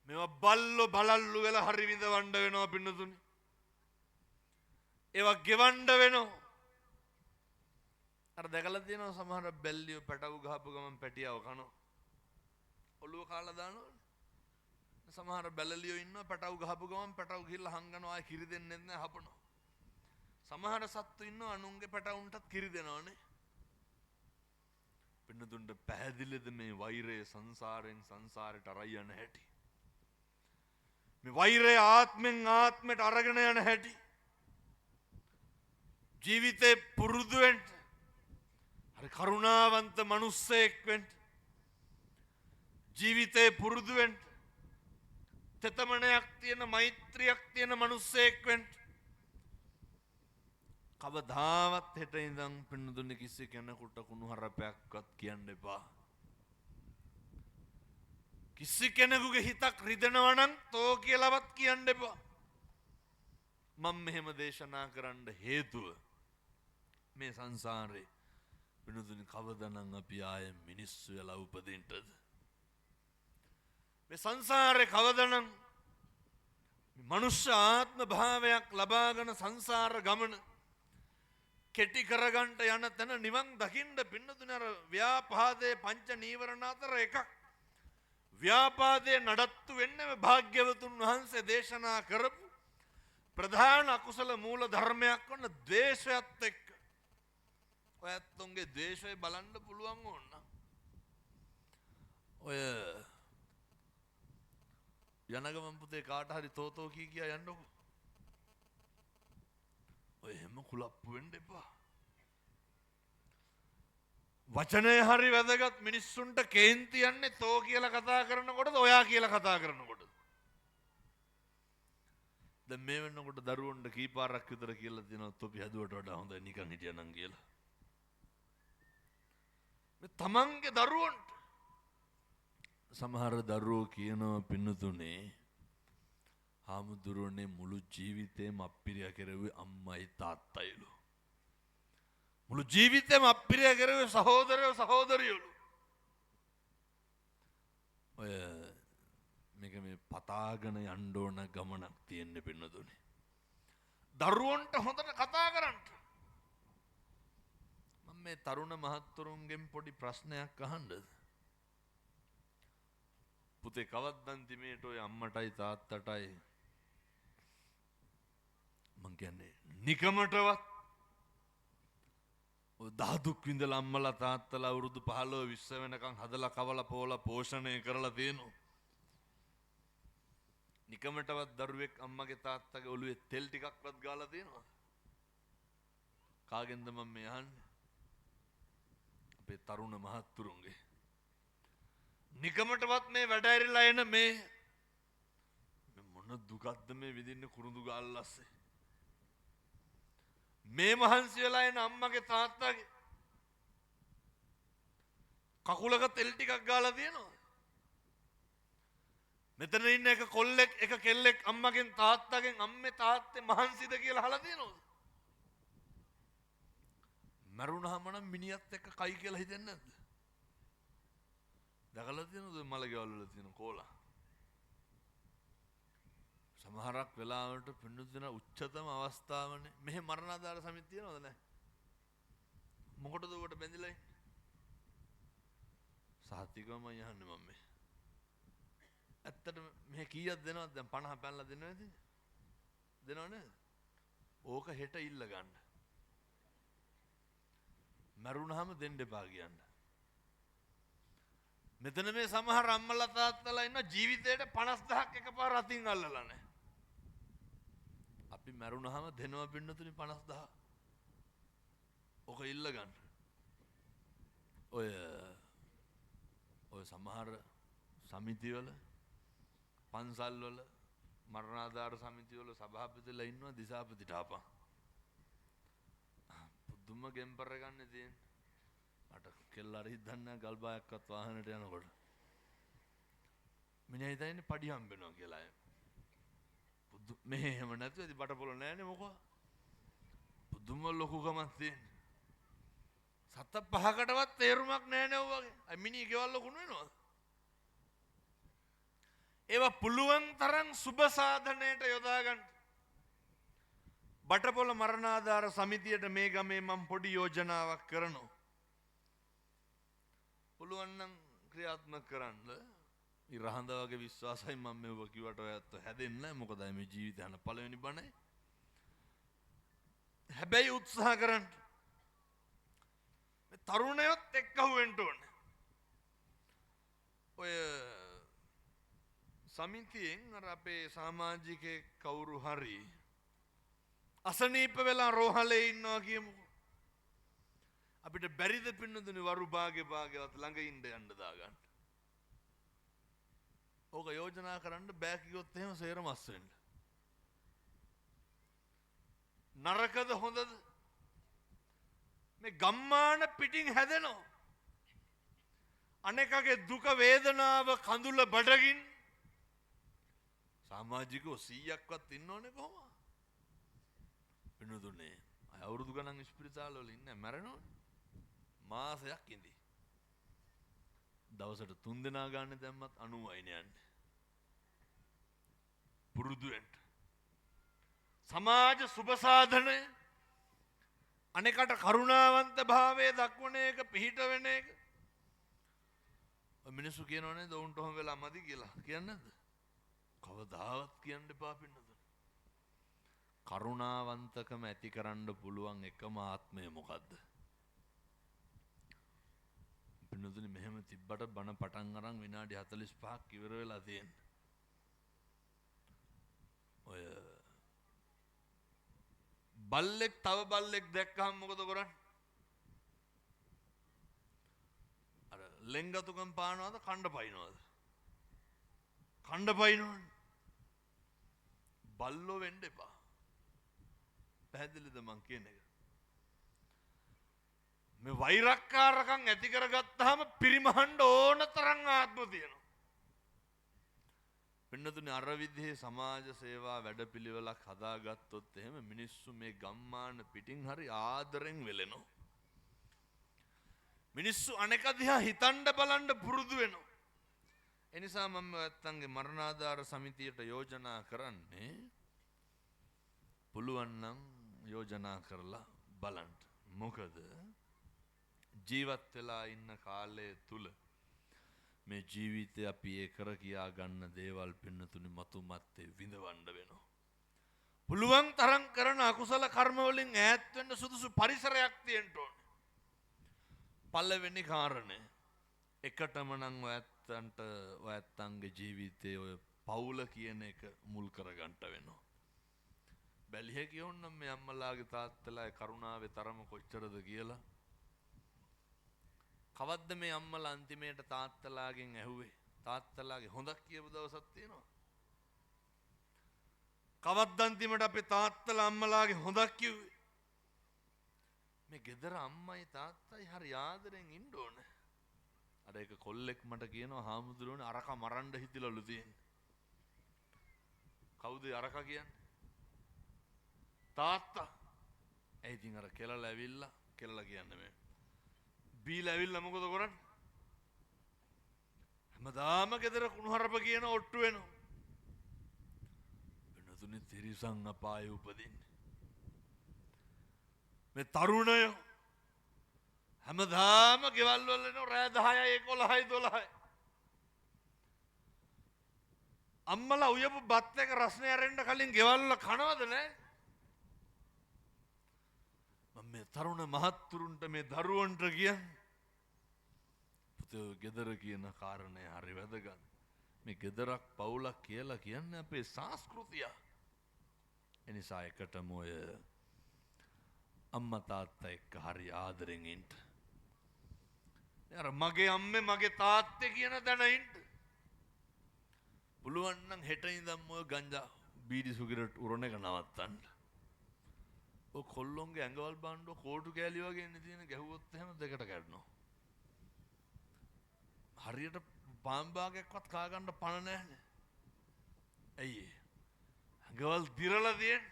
මේවා බල්ලෝ බලල්ලු වෙලා හරි විඳවන්න වෙනවා පින්නතුනි. ඒවා ගෙවන්න වෙනවා. අර දැකලා තියෙනවා සමහර බැල්ලියෝ පැටවු ගහපු ගමන් පැටියව කනවා. ඔළුව කාලා දානවනේ. සමහර බැලලියෝ ඉන්නවා පැටවු ගහපු ගමන් පැටවු ගිහිල්ලා හංගනවා ආයි කිරි දෙන්නේ නැහැ හපනවා. සමහර සත්තු ඉන්නවා අනුන්ගේ පැටවුන්ටත් කිරි දෙනවනේ. පින්නතුන්ට පැහැදිලිද මේ වෛරය සංසාරයෙන් සංසාරයට අරයි යන හැටි. මේ වෛරය ආත්මෙන් ආත්මයට අරගෙන යන හැටි. ජීවිතේ පුරුදු වෙන්න හරි කරුණාවන්ත මිනිස්සෙක් වෙන්න ජීවිතේ පුරුදු වෙන්න තෙතමනයක් තියෙන මෛත්‍රියක් තියෙන මිනිස්සෙක් වෙන්න කවදාවත් හෙට ඉඳන් පින්නදුන්නේ කිසි කෙනෙකුට කුණුහරුපයක්වත් කියන්න එපා. කිසි කෙනෙකුගේ හිතක් රිදෙනවා නම් තෝ කියලාවත් කියන්න එපා. මම මෙහෙම දේශනා කරන්න හේතුව මේ සංසාරේ පින්නදුන්නේ කවදානම් අපි ආයේ මිනිස්සු වෙලා උපදින්නද? මේ සංසාරේ කවදානම් මනුෂ්‍ය ආත්ම භාවයක් ලබාගෙන සංසාර ගමන කෙටි කරගන්න යන තැන නිවන් දකින්න පින්නතුනේ අර ව්‍යාපාදයේ පංච නීවරණ අතර එකක්. ව්‍යාපාදයේ නඩත්තු වෙන්නේ මේ භාග්‍යවතුන් වහන්සේ දේශනා කරපු ප්‍රධාන අකුසල මූල ධර්මයක් වන ද්වේෂයත් එක්ක. ඔයත්තුන්ගේ ද්වේෂය බලන්න පුළුවන් ඕන. ඔය යනගමන් පුතේ කාට හරි තෝතෝ කී කියා යන්නකො. ඔය හැම කුලප්පු වෙන්න එපා. වචනය හරි වැදගත්. මිනිස්සුන්ට කේන්ති යන්නේ තෝ කියලා කතා කරනකොටද ඔයා කියලා කතා කරනකොටද? දැන් මේ වෙනකොට දරුවන්ට කීපාරක් විතර කියලා තියෙනවා තොපි හැදුවට වඩා හොඳයි නිකන් හිටියනම් කියලා. මේ තමන්ගේ දරුවන්ට සමහර දරුවෝ කියනවා පින්නතුනේ හාමුදුරුවනේ මුළු ජීවිතේම අප්පිරියා කෙරුවේ අම්මයි තාත්තයිලු. මුළු ජීවිතේම අප්පිරියා කෙරුවේ සහෝදරයෝ සහෝදරියෝලු. ඔය මේක මේ පතාගෙන යන්න ඕන ගමනක් තියෙන්න පින්නතුනේ. දරුවන්ට හොඳට කතා කරන්න. මම මේ තරුණ මහත්තුරුන්ගෙන් පොඩි ප්‍රශ්නයක් අහන්නද? පුතේ කවද්ද අන්තිමේට ඔය අම්මටයි තාත්තටයි මං කියන්නේ නිකමටවත් ඔය දහදුක් විඳලා අම්මලා තාත්තලා අවුරුදු 15 20 වෙනකන් හදලා කවලා පෝලා පෝෂණය කරලා තියෙනවා. නිකමටවත් දරුවෙක් අම්මගේ තාත්තගේ ඔළුවේ තෙල් ටිකක්වත් ගාලා තියෙනවද? කාගෙන්ද මම මේ අහන්නේ? අපේ තරුණ මහත්තුරුන්ගේ. නිකමටවත් මේ වැඩ ඇරිලා එන මේ මොන දුකක්ද මේ විඳින්නේ කුරුඳු ගාල්ලස්සේ. මේ මහන්සි වෙලා එන අම්මගේ තාත්තගේ කකුලක තෙල් ටිකක් ගාලා තියෙනවා. මෙතන ඉන්න එක කොල්ලෙක් එක කෙල්ලෙක් අම්මගෙන් තාත්තගෙන් අම්මේ තාත්තේ මහන්සිද කියලා අහලා තියෙනවද? මරුණාම නම් මිනිහත් එක්ක කයි කියලා හිතෙන්නේ නැද්ද? දැකලා තියෙනවද මල ගෙවල් වල තියෙන කෝලා? සමහරක් වෙලාවට පින්නතුන උච්චතම අවස්ථාවනේ මෙහෙ මරණාධාර සමිතිය තියෙනවද නැහැ? මොකටද උකට බැඳිලා ඉන්නේ? සාතිකවම යහන්නේ මම මේ. ඇත්තට මෙහෙ කීයක් දෙනවද දැන් 50 පැනලා දෙනවද? දෙනව නේද? ඕක හෙට ඉල්ල ගන්න. මරුණාම දෙන්න එපා කියන්න. මෙතන මේ සමහර අම්මලා තාත්තලා ඉන්න ජීවිතේට 50000ක් එකපාර අතින් අල්ලලා නැහැ. අපි මරුණාම දෙනවා පින්නතුනි 50000. ඕක ඉල්ල ගන්න. ඔය සමහර සමිතිවල පන්සල් වල මරණාධාර සමිතිවල සභාපතිලා ඉන්නවා දිසාපතිට ආපන්. පුදුම ගෙම්පර් ගන්න තියෙන්නේ. මට කෙල්ල හරි හිතන්නේ ගල් බායක්වත් වාහනේට යනකොට. මිනිහා හිතන්නේ පඩි හම්බෙනවා කියලා. මෙහෙ එහෙම නැතුව ඉතින් බටපොළ නැහැනේ මොකෝ. පුදුම ලොකුකමක් තියෙන්නේ. සත පහකටවත් තේරුමක් නැහැනේ ඔය වගේ. අය මිනිහ ගෙවල් ලොකුන වෙනවද? ඒවා පුළුවන් තරම් සුබ සාධනයට යොදා ගන්න. බටපොළ මරණාධාර සමිතියට මේ ගමේ මම පොඩි යෝජනාවක් කරනවා. පුළුවන් නම් ක්‍රියාත්මක කරන්න. ඉරහඳ වගේ විශ්වාසයි මම මේව කිව්වට ඔයත් හැදෙන්නේ නැහැ. මොකද මේ ජීවිතය යන පළවෙනි බණයි. හැබැයි උත්සාහ කරන්න. මේ තරුණයොත් එක්කහුව වෙන්න ඕනේ. ඔය සමිතියෙන් අර අපේ සමාජිකේ කවුරු හරි අසනීප වෙලා රෝහලේ ඉන්නවා කියමුකෝ. අපිට බැරිද පින්නතුනි වරු භාගයවත් ළඟ ඉන්න යන්න දාගන්න. ඕක යෝජනා කරන්න බෑ කිව්වොත් එහෙම සේරම අස් වෙන්න. නරකද හොඳද? මේ ගම්මාන පිටින් හැදෙනවා. අනෙකගේ දුක වේදනාව කඳුල බඩගින් සමාජිකෝ 100ක්වත් ඉන්න ඕනේ කොහොමද? පින්නතුනේ අවුරුදු ගණන් ස්පිරිතාල වල ඉන්නේ මැරෙනවනේ. මාසයක් ඉඳි. දවසට 3 දෙනා ගන්න දැම්මත් 90යිනේ යන්නේ. පුරුදු වෙන්න. සමාජ සුබ සාධනය අනෙකට කරුණාවන්ත භාවය දක්වන එක පිහිට වෙන එක. මිනිස්සු කියනවනේ දවුන්ට ඔහොම වෙලා මදි කියලා. කියන්නේ නැද්ද? කවදාවත් කියන්න එපා පින්නතුනේ. කරුණාවන්තකම ඇති කරන්න පුළුවන් එකම ආත්මය මොකද්ද? පින්නතුනි මෙහෙම තිබ්බට බණ පටන් අරන් විනාඩි 45ක් ඉවර වෙලා තියෙන්නේ. ඔය බල්ලෙක් තව බල්ලෙක් දැක්කහම මොකද කරන්නේ? අර ලෙන්ගතුකම් පානවද කණ්ඩ පයින්නවද? කණ්ඩ පයින්නවනේ. බල්ලෝ වෙන්න එපා. පැහැදිලිද මං කියන එක? මේ වෛරක්කාරකම් ඇති කරගත්තාම පිරිමහන්න ඕන තරම් ආත්ම තියෙනවා. පින්නතුනේ අර විදිහේ සමාජ සේවා වැඩපිළිවෙලක් හදාගත්තොත් එහෙම මිනිස්සු මේ ගම්මාන පිටින් හරි ආදරෙන් වෙලෙනවා. මිනිස්සු අනෙක දිහා හිතන්න බලන්න පුරුදු වෙනවා. ඒ නිසා මම නැත්තන්ගේ මරණාධාර සමිතියට යෝජනා කරන්නේ පුළුවන් නම් යෝජනා කරලා බලන්න. මොකද ජීවත් වෙලා ඉන්න කාලය තුල මේ ජීවිතය අපි ඒ කර කියා ගන්න දේවල් පින්නතුනි මතු මත්තේ විඳවන්න වෙනවා. පුළුවන් තරම් කරන අකුසල කර්ම වලින් ඈත් වෙන්න සුදුසු පරිසරයක් තියෙන්න ඕනේ. පළවෙනි කාරණය එකටම නම් ඔයත්තන්ගේ ජීවිතයේ ඔය පවුල කියන එක මුල් කරගන්න වෙනවා. බැලිය කියොන්නම් මේ අම්මලාගේ තාත්තලාගේ කරුණාවේ තරම කොච්චරද කියලා. කවද්ද මේ අම්මලා අන්තිමේට තාත්තලාගෙන් ඇහුවේ තාත්තලාගේ හොඳක් කියපු දවසක් තියෙනවා? කවද්ද අන්තිමට අපේ තාත්තලා අම්මලාගේ හොඳක් කිව්වේ? මේ ගෙදර අම්මයි තාත්තයි හරි ආදරෙන් ඉන්න ඕනේ. අර එක කොල්ලෙක් මට කියනවා හාමුදුරුවනේ අරක මරන්න හිතිලලු තියෙන්නේ. කවුද අරක කියන්නේ? තාත්තා. ඒ ඉතින් අර කෙලලා ඇවිල්ලා කෙලලා කියන්නේ මේ බීලා ඇවිල්ලා මොකද කරන්නේ? හැමදාම ගෙදර කුණුහරුප කියන ඔට්ටු වෙනවා. වෙනතුනේ තිරිසන් අපායේ උපදින්නේ. මේ තරුණයෝ හැමදාම ගෙවල් වල එන රෑ 10යි 11යි 12යි. අම්මලා උයපු බත් එක රස්නේ අරෙන්න කලින් ගෙවල් වල කනවද නැහැ? මේ තරුණ මහත්තුරුන්ට මේ දරුවන්ට කියන්නේ පුතේ ගෙදර කියන කාරණය හරි වැදගත්. මේ ගෙදරක් පවුලක් කියලා කියන්නේ අපේ සංස්කෘතිය. ඒ නිසා එකටම ඔය අම්මා තාත්තා එක්ක හරි ආදරෙන් ඉන්න. මගේ අම්මේ මගේ තාත්තේ කියන දැන ඉන්න. පුළුවන් නම් හෙට ඉඳන් ඔය ගංජා බීඩි සිගරට් උරන එක නවත්තන්න. ඔය කොල්ලොන්ගේ ඇඟවල් බාණ්ඩෝ කෝටු කෑලි වගේ ඉන්නේ තියෙන ගැහුවොත් එහෙම දෙකට කැඩනවා. හරියට පාම්බාගයක්වත් කා ගන්න පණ නැහැනේ. ඇයි ඒ? ඇඟවල් දිරලා තියෙන්නේ.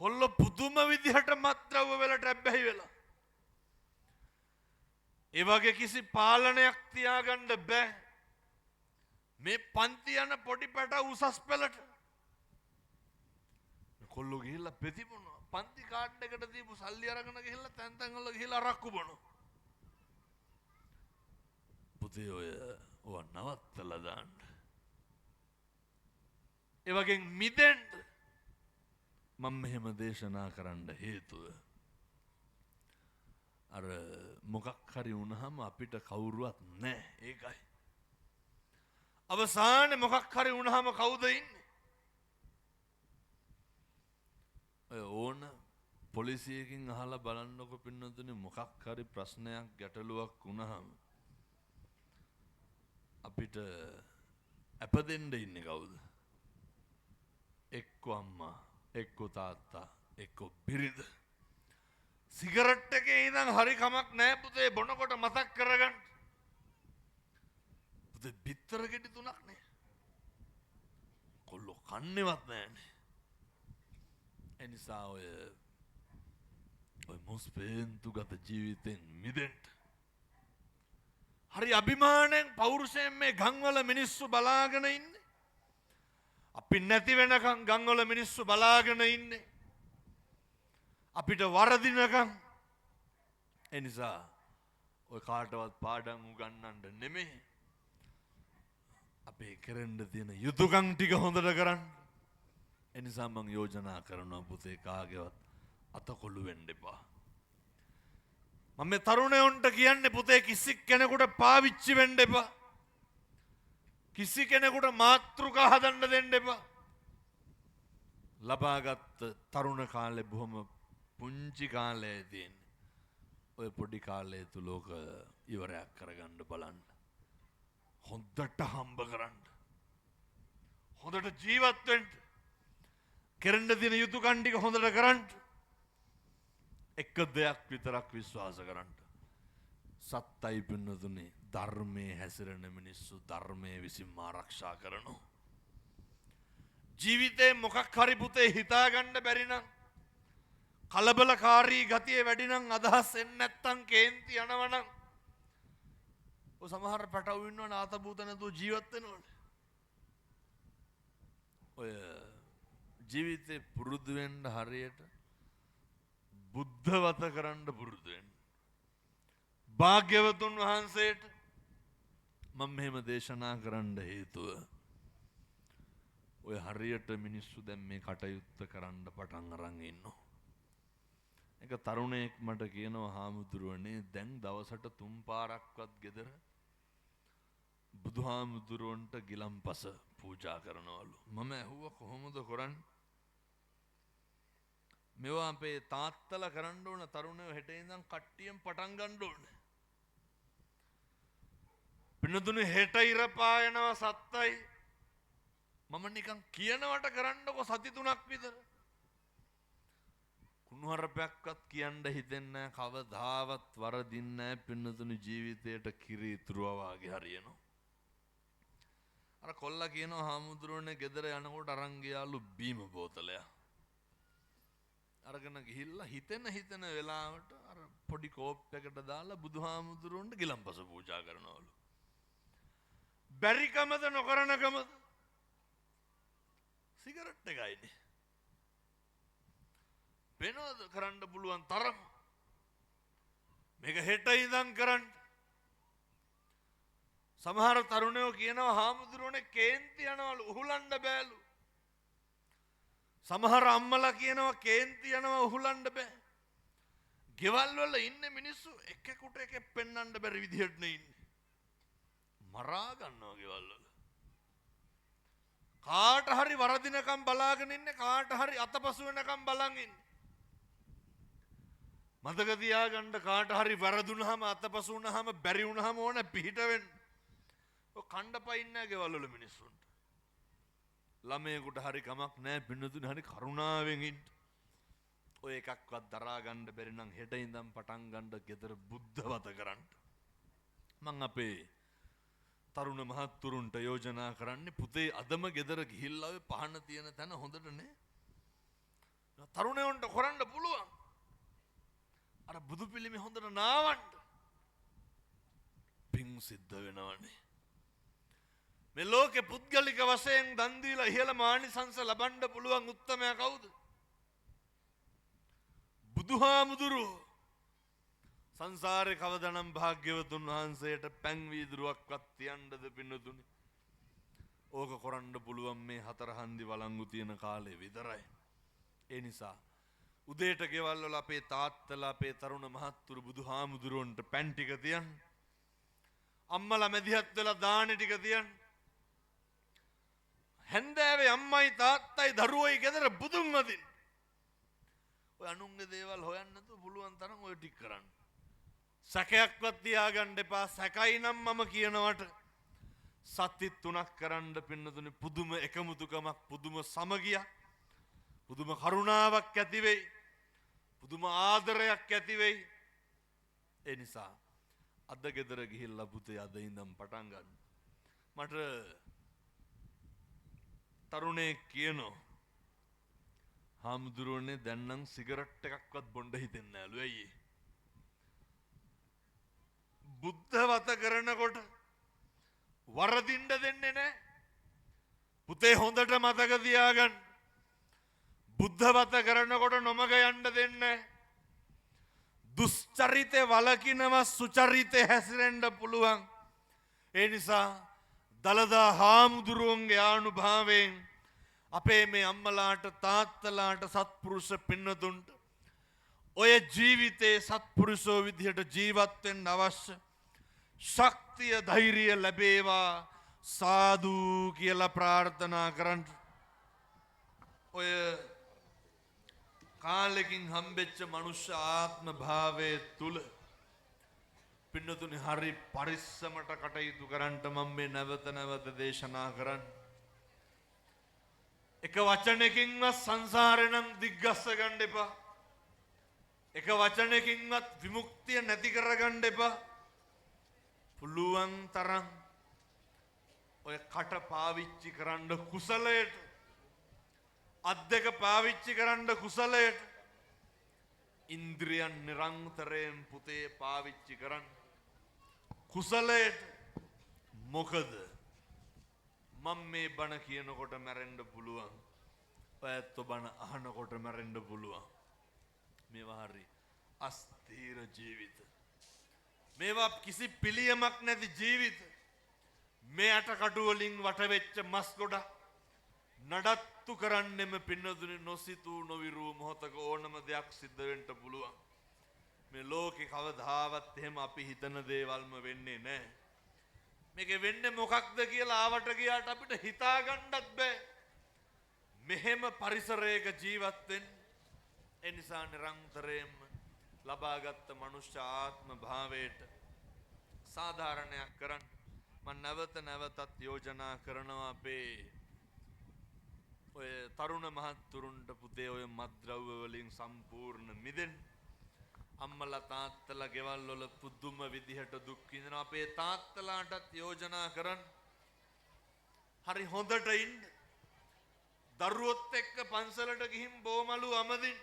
කොල්ල පුදුම විදිහට මත්ද්‍රව්‍ය වලට ඇබ්බැහි වෙලා. ඒ වගේ කිසි පාලනයක් තියාගන්න බෑ. මේ පන්ති යන පොඩි පැට උසස් පෙළට කොල්ලෝ ගිහිල්ලා පෙති බොනවා. පන්ති කාඩ් එකට දීපු සල්ලි අරගෙන ගිහිල්ලා තැන් තැන් වල ගිහිල්ලා අරක්කු බොනවා. පුතේ ඔය නවත්තලා දාන්න. ඒ වගේ මිදෙන්න මම මෙහෙම දේශනා කරන්න හේතුව අර මොකක් හරි වුණාම අපිට කවුරුවත් නැහැ. ඒකයි. අවසානයේ මොකක් හරි වුණාම කවුද ඉන්නේ? ඕන පොලිසියකින් අහලා බලන්නකො පින්නතුනේ මොකක් හරි ප්‍රශ්නයක් ගැටලුවක් වුණාම අපිට අපදෙන්න ඉන්නේ කවුද? එක්ක අම්මා, එක්ක තාත්තා, එක්ක බිරිඳ. සිගරට් එකේ ඉඳන් හරි කමක් නැහැ පුතේ බොනකොට මතක් කරගන්න. පුතේ බිත්තර ගෙඩි 3ක් නේ. කොල්ලෝ කන්නේවත් නැහැනේ. එනිසා ඔය මොස්පේන්තු ගත ජීවිතෙන් මිදෙන්න හරි අභිමාණයෙන් පෞරුෂයෙන් මේ ගම්වල මිනිස්සු බලාගෙන ඉන්නේ. අපි නැති වෙනකන් ගම්වල මිනිස්සු බලාගෙන ඉන්නේ. අපිට වරදිනකන්. එනිසා ඔය කාටවත් පාඩම් උගන්වන්න නෙමෙයි. අපේ කරන්න තියෙන යුතුයකම් ටික හොඳට කරන්න. එනිසා මම යෝජනා කරනවා පුතේ කාගේවත් අතකොළු වෙන්න එපා. මම මේ තරුණයන්ට කියන්නේ පුතේ කිසි කෙනෙකුට පාවිච්චි වෙන්න එපා. කිසි කෙනෙකුට මාතෘකා හදන්න දෙන්න එපා. ලබාගත් තරුණ කාලේ බොහොම පුංචි කාලයේදී ඔය පොඩි කාලය තුල ඔක ඉවරයක් කරගන්න බලන්න. හොඳට හම්බ කරන්න. හොඳට ජීවත් වෙන්න කෙරෙන්න දින යුතුයකම් ටික හොඳට කරන්න එක දෙයක් විතරක් විශ්වාස කරන්න සත්තයි පින්නතුනේ ධර්මයේ හැසිරෙන මිනිස්සු ධර්මයේ විසින්ම ආරක්ෂා කරනවා ජීවිතේ මොකක් හරි පුතේ හිතා ගන්න බැරි නම් කලබලකාරී ගතිය වැඩි නම් අදහස් එන්නේ නැත්තම් කේන්ති යනවනම් ඔය සමහර පැටවු ඉන්නවනේ ආතබූත නැතුව ජීවත් වෙනවනේ ඔය ජීවිතේ පුරුදු වෙන්න හරියට බුද්ධවත කරන්න පුරුදු වෙන්න භාග්‍යවතුන් වහන්සේට මම මෙහෙම දේශනා කරන්න හේතුව ඔය හරියට මිනිස්සු දැන් මේ කටයුත්ත කරන්න පටන් අරන් ඉන්නවා එක තරුණයෙක් මට කියනවා හාමුදුරුවනේ දැන් දවසට 3 පාරක්වත් ගෙදර බුදුහාමුදුරුවන්ට ගිලම්පස පූජා කරනවලු මම ඇහුවා කොහොමද කරන්නේ මේවා අපේ තාත්තලා කරන්න ඕන තරුණයෝ හෙට ඉඳන් කට්ටියෙන් පටන් ගන්න ඕනේ පින්නතුනේ හෙට ඉර පායනවා සත්තයි මම නිකන් කියනවට කරන්නකො සති 3ක් විතර කුණුහරුපයක්වත් කියන්න හිතෙන්නේ නැහැ කවදාවත් වරදින්නේ නැහැ පින්නතුනේ ජීවිතයට කිරි ඉතුරුවා වාගේ හරියනවා අර කොල්ලා කියනවා හාමුදුරුවනේ ගෙදර යනකොට අරන් ගියාලු බීම බෝතලයක් අරගෙන ගිහිල්ලා හිතෙන වෙලාවට අර පොඩි කෝප් එකකට දාලා බුදුහාමුදුරුවන්ට ගිලම්පස පූජා කරනවලු බැරිකමද නොකරනකමද සිගරට් එකයිනේ වෙනවද කරන්න පුළුවන් තරම මේක හෙට ඉඳන් කරන්න සමහර තරුණයෝ කියනවා හාමුදුරුවනේ කේන්ති යනවලු උහුලන්න බෑලු සමහර අම්මලා කියනවා කේන්ති යනවා උහුලන්න බෑ ගෙවල් වල ඉන්න මිනිස්සු එකෙකුට එකෙක් පෙන්වන්න බැරි විදිහට නේ ඉන්නේ මරා ගන්නවා ගෙවල් වල කාට හරි වරදිනකම් බලාගෙන ඉන්නේ කාට හරි අතපසු වෙනකම් බලන් ඉන්නේ මතක තියාගන්න කාට හරි වැරදුනහම අතපසු වුනහම බැරි වුනහම ඕන පිහිට වෙන්න ඔය කණ්ඩපයින් නැහැ ගෙවල් වල මිනිස්සුන්ට ළමයෙකුට හරි කමක් නැහැ පින්නතුනේ හරි කරුණාවෙන් ඉන්න ඔය එකක්වත් දරා ගන්න බැරි නම් හෙට ඉඳන් පටන් ගන්න ගෙදර බුද්ධවත කරන්න මං අපේ තරුණ මහත්තුරුන්ට යෝජනා කරන්නේ පුතේ අදම ගෙදර ගිහිල්ලා ඔය පහන තියෙන තැන හොඳට නේ තරුණයන්ට කරන්න පුළුවන් අර බුදු පිළිමේ හොඳට නාවන්න පිං සිද්ධ වෙනවනේ මේ ලෝකේ පුද්ගලික වශයෙන් දන් දීලා ඉහළ මානිසංස ලබන්න පුළුවන් උත්තමයා කවුද බුදුහාමුදුරුවෝ සංසාරේ කවදානම් භාග්‍යවතුන් වහන්සේට පැන් වීදුරුවක්වත් තියන්නද පින්නතුනි ඕක කරන්න පුළුවන් මේ හතර හන්දි වළංගු තියෙන කාලේ විතරයි ඒ නිසා උදේට ගෙවල් වල අපේ තාත්තලා අපේ තරුණ මහත්තුරු බුදුහාමුදුරුවන්ට පැන් ටික තියන්න අම්මලා මැදිහත් වෙලා දානේ ටික තියන්න හැන්දෑවේ අම්මයි තාත්තයි දරුවෝයි ගෙදර බුදුන් වදින්න ඔය අනුන්ගේ දේවල් හොයන්න නැතුව පුළුවන් තරම් ඔය ටික කරන්න සැකයක්වත් තියාගන්න එපා සැකයි නම් මම කියනවට සති 3ක් කරන්න පින්නතුනේ පුදුම එකමුතුකමක් පුදුම සමගියක් පුදුම කරුණාවක් ඇති වෙයි පුදුම ආදරයක් ඇති වෙයි ඒ නිසා අද ගෙදර ගිහිල්ලා පුතේ අද ඉඳන් පටන් ගන්න මට තරුණේ කියනවා හාමුදුරුවනේ දැන් නම් සිගරට් එකක්වත් බොන්න හිතෙන්නේ නැලු ඇයි බුද්ධවත කරනකොට වරදින්න දෙන්නේ නැහැ පුතේ හොඳට මතක තියාගන්න බුද්ධවත කරනකොට නොමග යන්න දෙන්නේ දුස්චරිතේ වලකිනවා සුචරිතේ හැසිරෙන්න පුළුවන් ඒ නිසා දලදා හාමුදුරුවන්ගේ ආනුභාවයෙන් අපේ මේ අම්මලාට තාත්තලාට සත්පුරුෂ පින්නතුන්ට ඔය ජීවිතේ සත්පුරුෂෝ විදිහට ජීවත් වෙන්න අවශ්‍ය ශක්තිය ධෛර්යය ලැබේවා සාදු කියලා ප්‍රාර්ථනා කරන්න ඔය කාලෙකින් හම්බෙච්ච මනුෂ්‍ය ආත්ම භාවයේ තුල පින්නතුනි හරි පරිස්සමට කටයුතු කරන්න මම මේ නැවත නැවත දේශනා කරන්න එක වචනයකින්වත් සංසාරේ නම් දිග්ගස්ස ගන්න එපා. එක වචනයකින්වත් විමුක්තිය නැති කරගන්න එපා. පුළුවන් තරම් ඔය කට පාවිච්චි කරන්න කුසලයට, අත් දෙක පාවිච්චි කරන්න කුසලයට, ඉන්ද්‍රියන් නිරන්තරයෙන් පුතේ පාවිච්චි කරන්න කුසලයට. මොකද මම මේ බණ කියනකොට මැරෙන්න පුළුවන්. ඔයත් බණ අහනකොට මැරෙන්න පුළුවන්. මේවා හරි අස්තීර ජීවිත. මේවා කිසි පිළියමක් නැති ජීවිත. මේ අටකටු වලින් වටවෙච්ච මස් ගොඩක් නඩත්තු කරන්නෙම පින්නදුනේ නොසිතූ නොවිරූ මොහොතක ඕනම දෙයක් සිද්ධ වෙන්න පුළුවන්. මේ ලෝකේ කවදාවත් එහෙම අපි හිතන දේවල්ම වෙන්නේ නැහැ. මේකේ වෙන්නේ මොකක්ද කියලා ආවට ගියාට අපිට හිතා ගන්නත් බෑ. මෙහෙම පරිසරයක ජීවත් වෙන්න. ඒ නිසා නිරන්තරයෙන්ම ලබාගත් මනුෂ්‍ය ආත්ම භාවයට සාධාරණයක් කරන්න මම නැවතත් යෝජනා කරනවා අපේ ඔය තරුණ මහත්තුරුන්ට පුතේ ඔය මත්ද්‍රව්‍ය වලින් සම්පූර්ණ මිදෙන්න. අම්මලා තාත්තලා ගෙවල් වල පුදුම විදිහට දුක් විඳිනවා. අපේ තාත්තලාටත් යෝජනා කරන්න. හරි හොඳට ඉන්න. දරුවොත් එක්ක පන්සලට ගිහින් බෝමලු අමදින්න.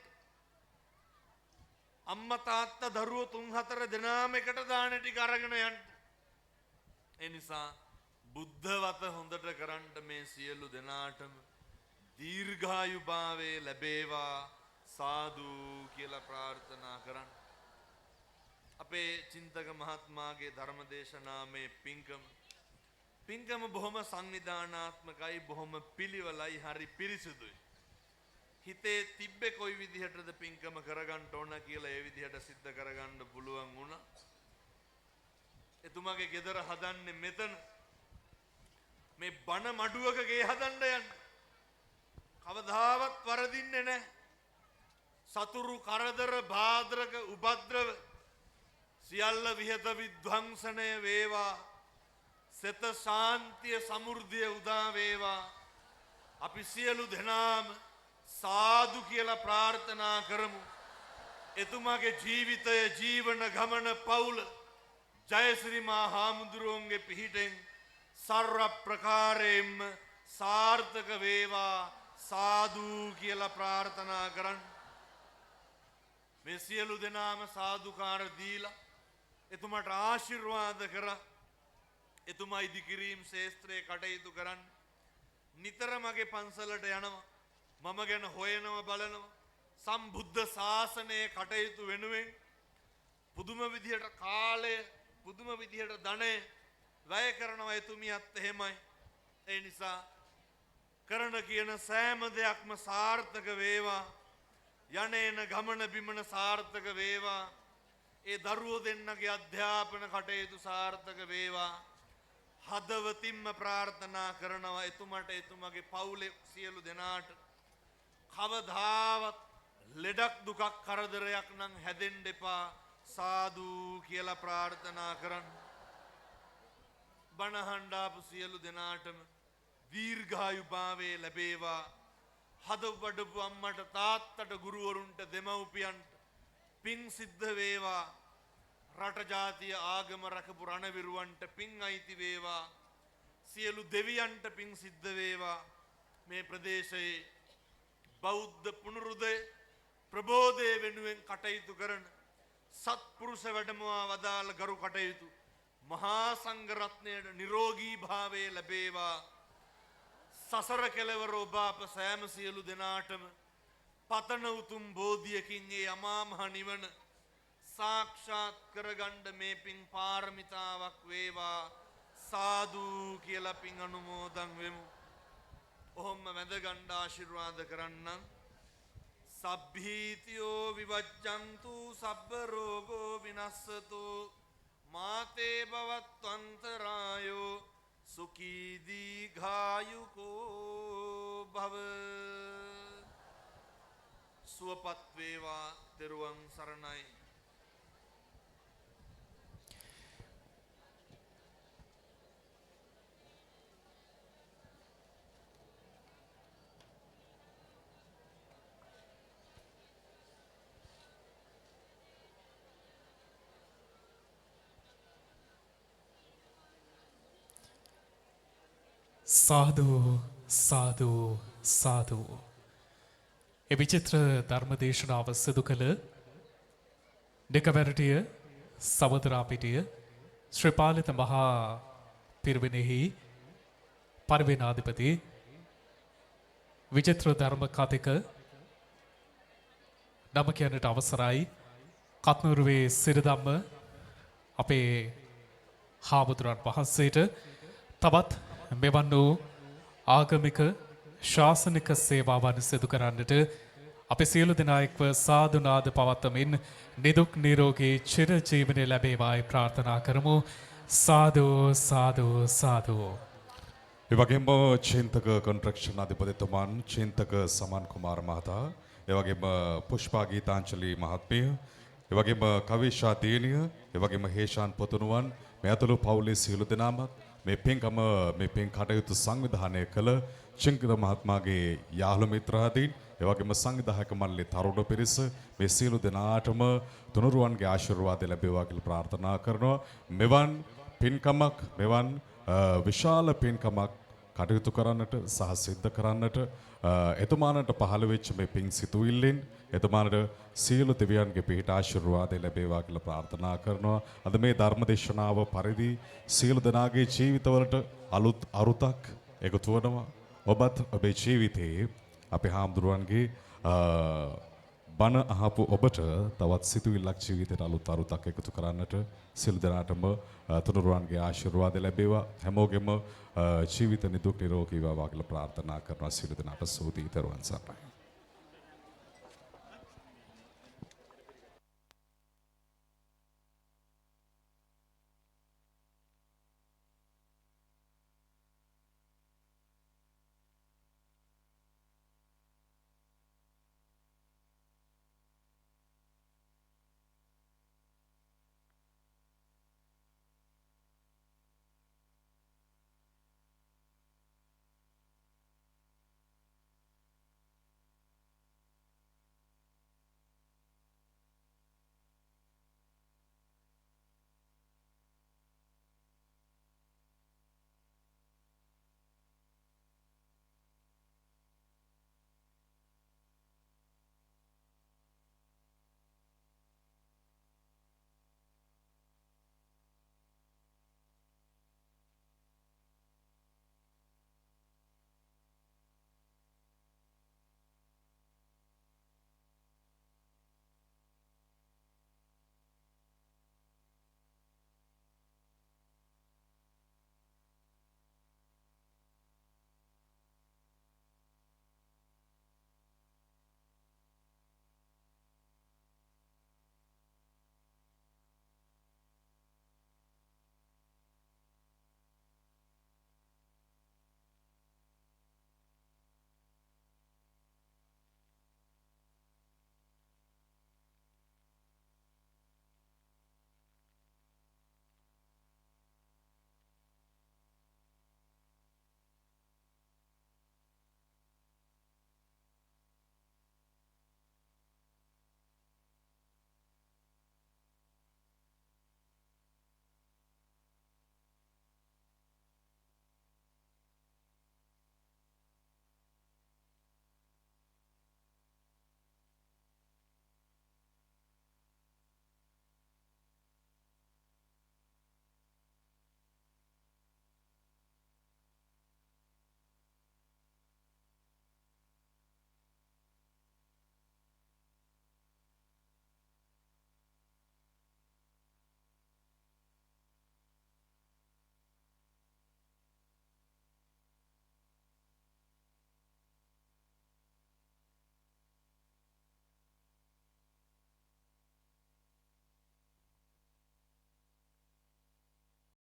අම්මා තාත්තා දරුවෝ 3-4 දෙනාම එකට දාන ටික අරගෙන යන්න. ඒ නිසා බුද්ධ වත හොඳට කරන්න මේ සියලු දෙනාටම දීර්ඝායුභාවයේ ලැබේවා සාදු කියලා ප්‍රාර්ථනා කරන්න. අපේ චින්තක මහත්මයාගේ ධර්මදේශනාමේ පින්කම බොහොම සංවිධානාත්මකයි, බොහොම පිළිවෙලයි, හරි පිරිසුදුයි. හිතේ තිබ්බේ කොයි විදිහටද පින්කම කරගන්න ඕන කියලා ඒ විදිහට සිද්ධ කරගන්න පුළුවන් වුණා. එතුමාගේ ගෙදර හදන්නේ මෙතන. මේ බණ මඩුවක ගේ හදන්න යන්න. කවදාවත් වරදින්නේ නැහැ. සතුරු කරදර බාධක උපද්‍රව සියල්ල විහෙත විද්වංසනය වේවා. සෙත ශාන්තිය සමෘද්ධිය උදා වේවා. අපි සියලු දෙනාම සාදු කියලා ප්‍රාර්ථනා කරමු. එතුමාගේ ජීවිතය, ජීවන ගමන, පවුල ජයශ්‍රී මා හාමුදුරුවන්ගේ පිහිටෙන් සර්ව ප්‍රකාරයෙන්ම සාර්ථක වේවා සාදු කියලා ප්‍රාර්ථනා කරන්න. මේ සියලු දෙනාම සාදුකාර දීලා එතුමාට ආශිර්වාද කරා. එතුමා ඉදිකිරීම් ශේස්ත්‍රයේ කටයුතු කරන්න. නිතර මගේ පන්සලට යනවා. මම ගැන හොයනවා, බලනවා. සම්බුද්ධ ශාසනයේ කටයුතු වෙනුවෙන් පුදුම විදිහට කාලය, පුදුම විදිහට ධනය වැය කරනවා. එතුමියත් එහෙමයි. ඒ නිසා කරන කියන සෑම දෙයක්ම සාර්ථක වේවා. යන්නේන ගමන බිමන සාර්ථක වේවා. ඒ දරුවෝ දෙන්නගේ අධ්‍යාපන කටයුතු සාර්ථක වේවා. හදවතින්ම ප්‍රාර්ථනා කරනවා එතුමට, එතුමගේ පවුලේ සියලු දෙනාට කවදාවත් ලෙඩක් දුකක් කරදරයක් නම් හැදෙන්න එපා සාදු කියලා ප්‍රාර්ථනා කරන්න. බණහඬ ආපු සියලු දෙනාටම දීර්ඝායුභාවයේ ලැබේවා. හදවඩපු අම්මට තාත්තට ගුරුවරුන්ට දෙමව්පියන්ට පින් සිද්ධ වේවා. රට ජාතිය ආගම රැකපු රණවිරුවන්ට පින් අයිති වේවා. සියලු දෙවියන්ට පින් සිද්ධ වේවා. මේ ප්‍රදේශයේ බෞද්ධ පුනරුදය ප්‍රබෝධය වෙනුවෙන් කටයුතු කරන සත්පුරුෂ වැඩමවා වදාළ ගරු කටයුතු මහා සංඝරත්නයට නිරෝගී භාවයේ ලැබේවා. සසර කෙලවර ඔබ අප සෑම සියලු දෙනාටම පතන උතුම් බෝධියකින් ඒ අමා මහ නිවන සාක්ෂාත් කරගන්න මේ පින් පාරමිතාවක් වේවා සාදු කියලා පින් අනුමෝදන් වෙමු. ඔහොම වැඳ ගන්න ආශිර්වාද කරන්නම්. සබ්බීතියෝ විවජ්ජන්තු සබ්බ රෝගෝ විනස්සතු මාතේ භවත්වන්තරායෝ සුඛී දීඝායුකෝ භව. සුවපත් වේවා. තෙරුවන් සරණයි. සාදු සාදු සාදු. ඒ විචිත්‍ර ධර්මදේශනාව සිදු කළ දෙකවැරටිය සමුද්‍රාපිටිය ශ්‍රී පාලිත මහා පිරිවෙනෙහි පරිවෙනාධිපති විචිත්‍ර ධර්ම කතික නම කියන්නට අවසරයි කත්නුරුවේ සිරිධම්ම අපේ හාමුදුරන් වහන්සේට තවත් මෙවන් වූ ආගමික ශාසනික සේවාවන් සිදු කරන්නට අපි සියලු දෙනා එක්ව සාදු නාද පවත්වමින් නිදුක් නිරෝගී චිරජීවනය ලැබේවායි ප්‍රාර්ථනා කරමු. සාදු සාදු සාදු. ඒ වගේම චින්තක කොන්ට්‍රැක්ෂන් අධිපතිතුමන් චින්තක සමන් කුමාර මහතා, ඒ වගේම පුෂ්පා ගීතාංජලි මහත්මිය, ඒ වගේම කවිෂා දේනිය, ඒ වගේම හේෂාන් පොතුණුවන් මේ අතුළු පවුලේ සියලු දෙනාම මේ පින් කටයුතු සංවිධානය කළ චින්තක මහත්මයාගේ යාළු මිත්‍රාදීන්, ඒ වගේම සංවිධායක මණ්ඩලයේ තරුණ පිරිස මේ සියලු දෙනාටම තුනුරුවන්ගේ ආශිර්වාද ලැබේවා කියලා ප්‍රාර්ථනා කරනවා. මෙවන් පින්කමක්, මෙවන් විශාල පින්කමක් කටයුතු කරන්නට සහ සිද්ධ කරන්නට එතුමානට පහළ වෙච්ච මේ පින් සිතුවිල්ලෙන් එතුමානට සියලු දෙවියන්ගේ පිහිට ආශිර්වාද ලැබේවා කියලා ප්‍රාර්ථනා කරනවා. අද මේ ධර්ම දේශනාව පරිදි සියලු දෙනාගේ ජීවිතවලට අලුත් අරුතක් එකතු වෙනවා. ඔබත් ඔබේ ජීවිතයේ අපේ හාමුදුරුවන්ගේ බණ අහපු ඔබට තවත් සිතුවිල්ලක් ජීවිතයට අලුත් අරුතක් එකතු කරන්නට සියලු දෙනාටම තුනුරුවන්ගේ ආශිර්වාද ලැබේවා. හැමෝගෙම ජීවිත නිදුක් නිරෝගී වේවා කියලා ප්‍රාර්ථනා කරනවා. සියලු දෙනාට සුවදී තෙරුවන් සරණයි.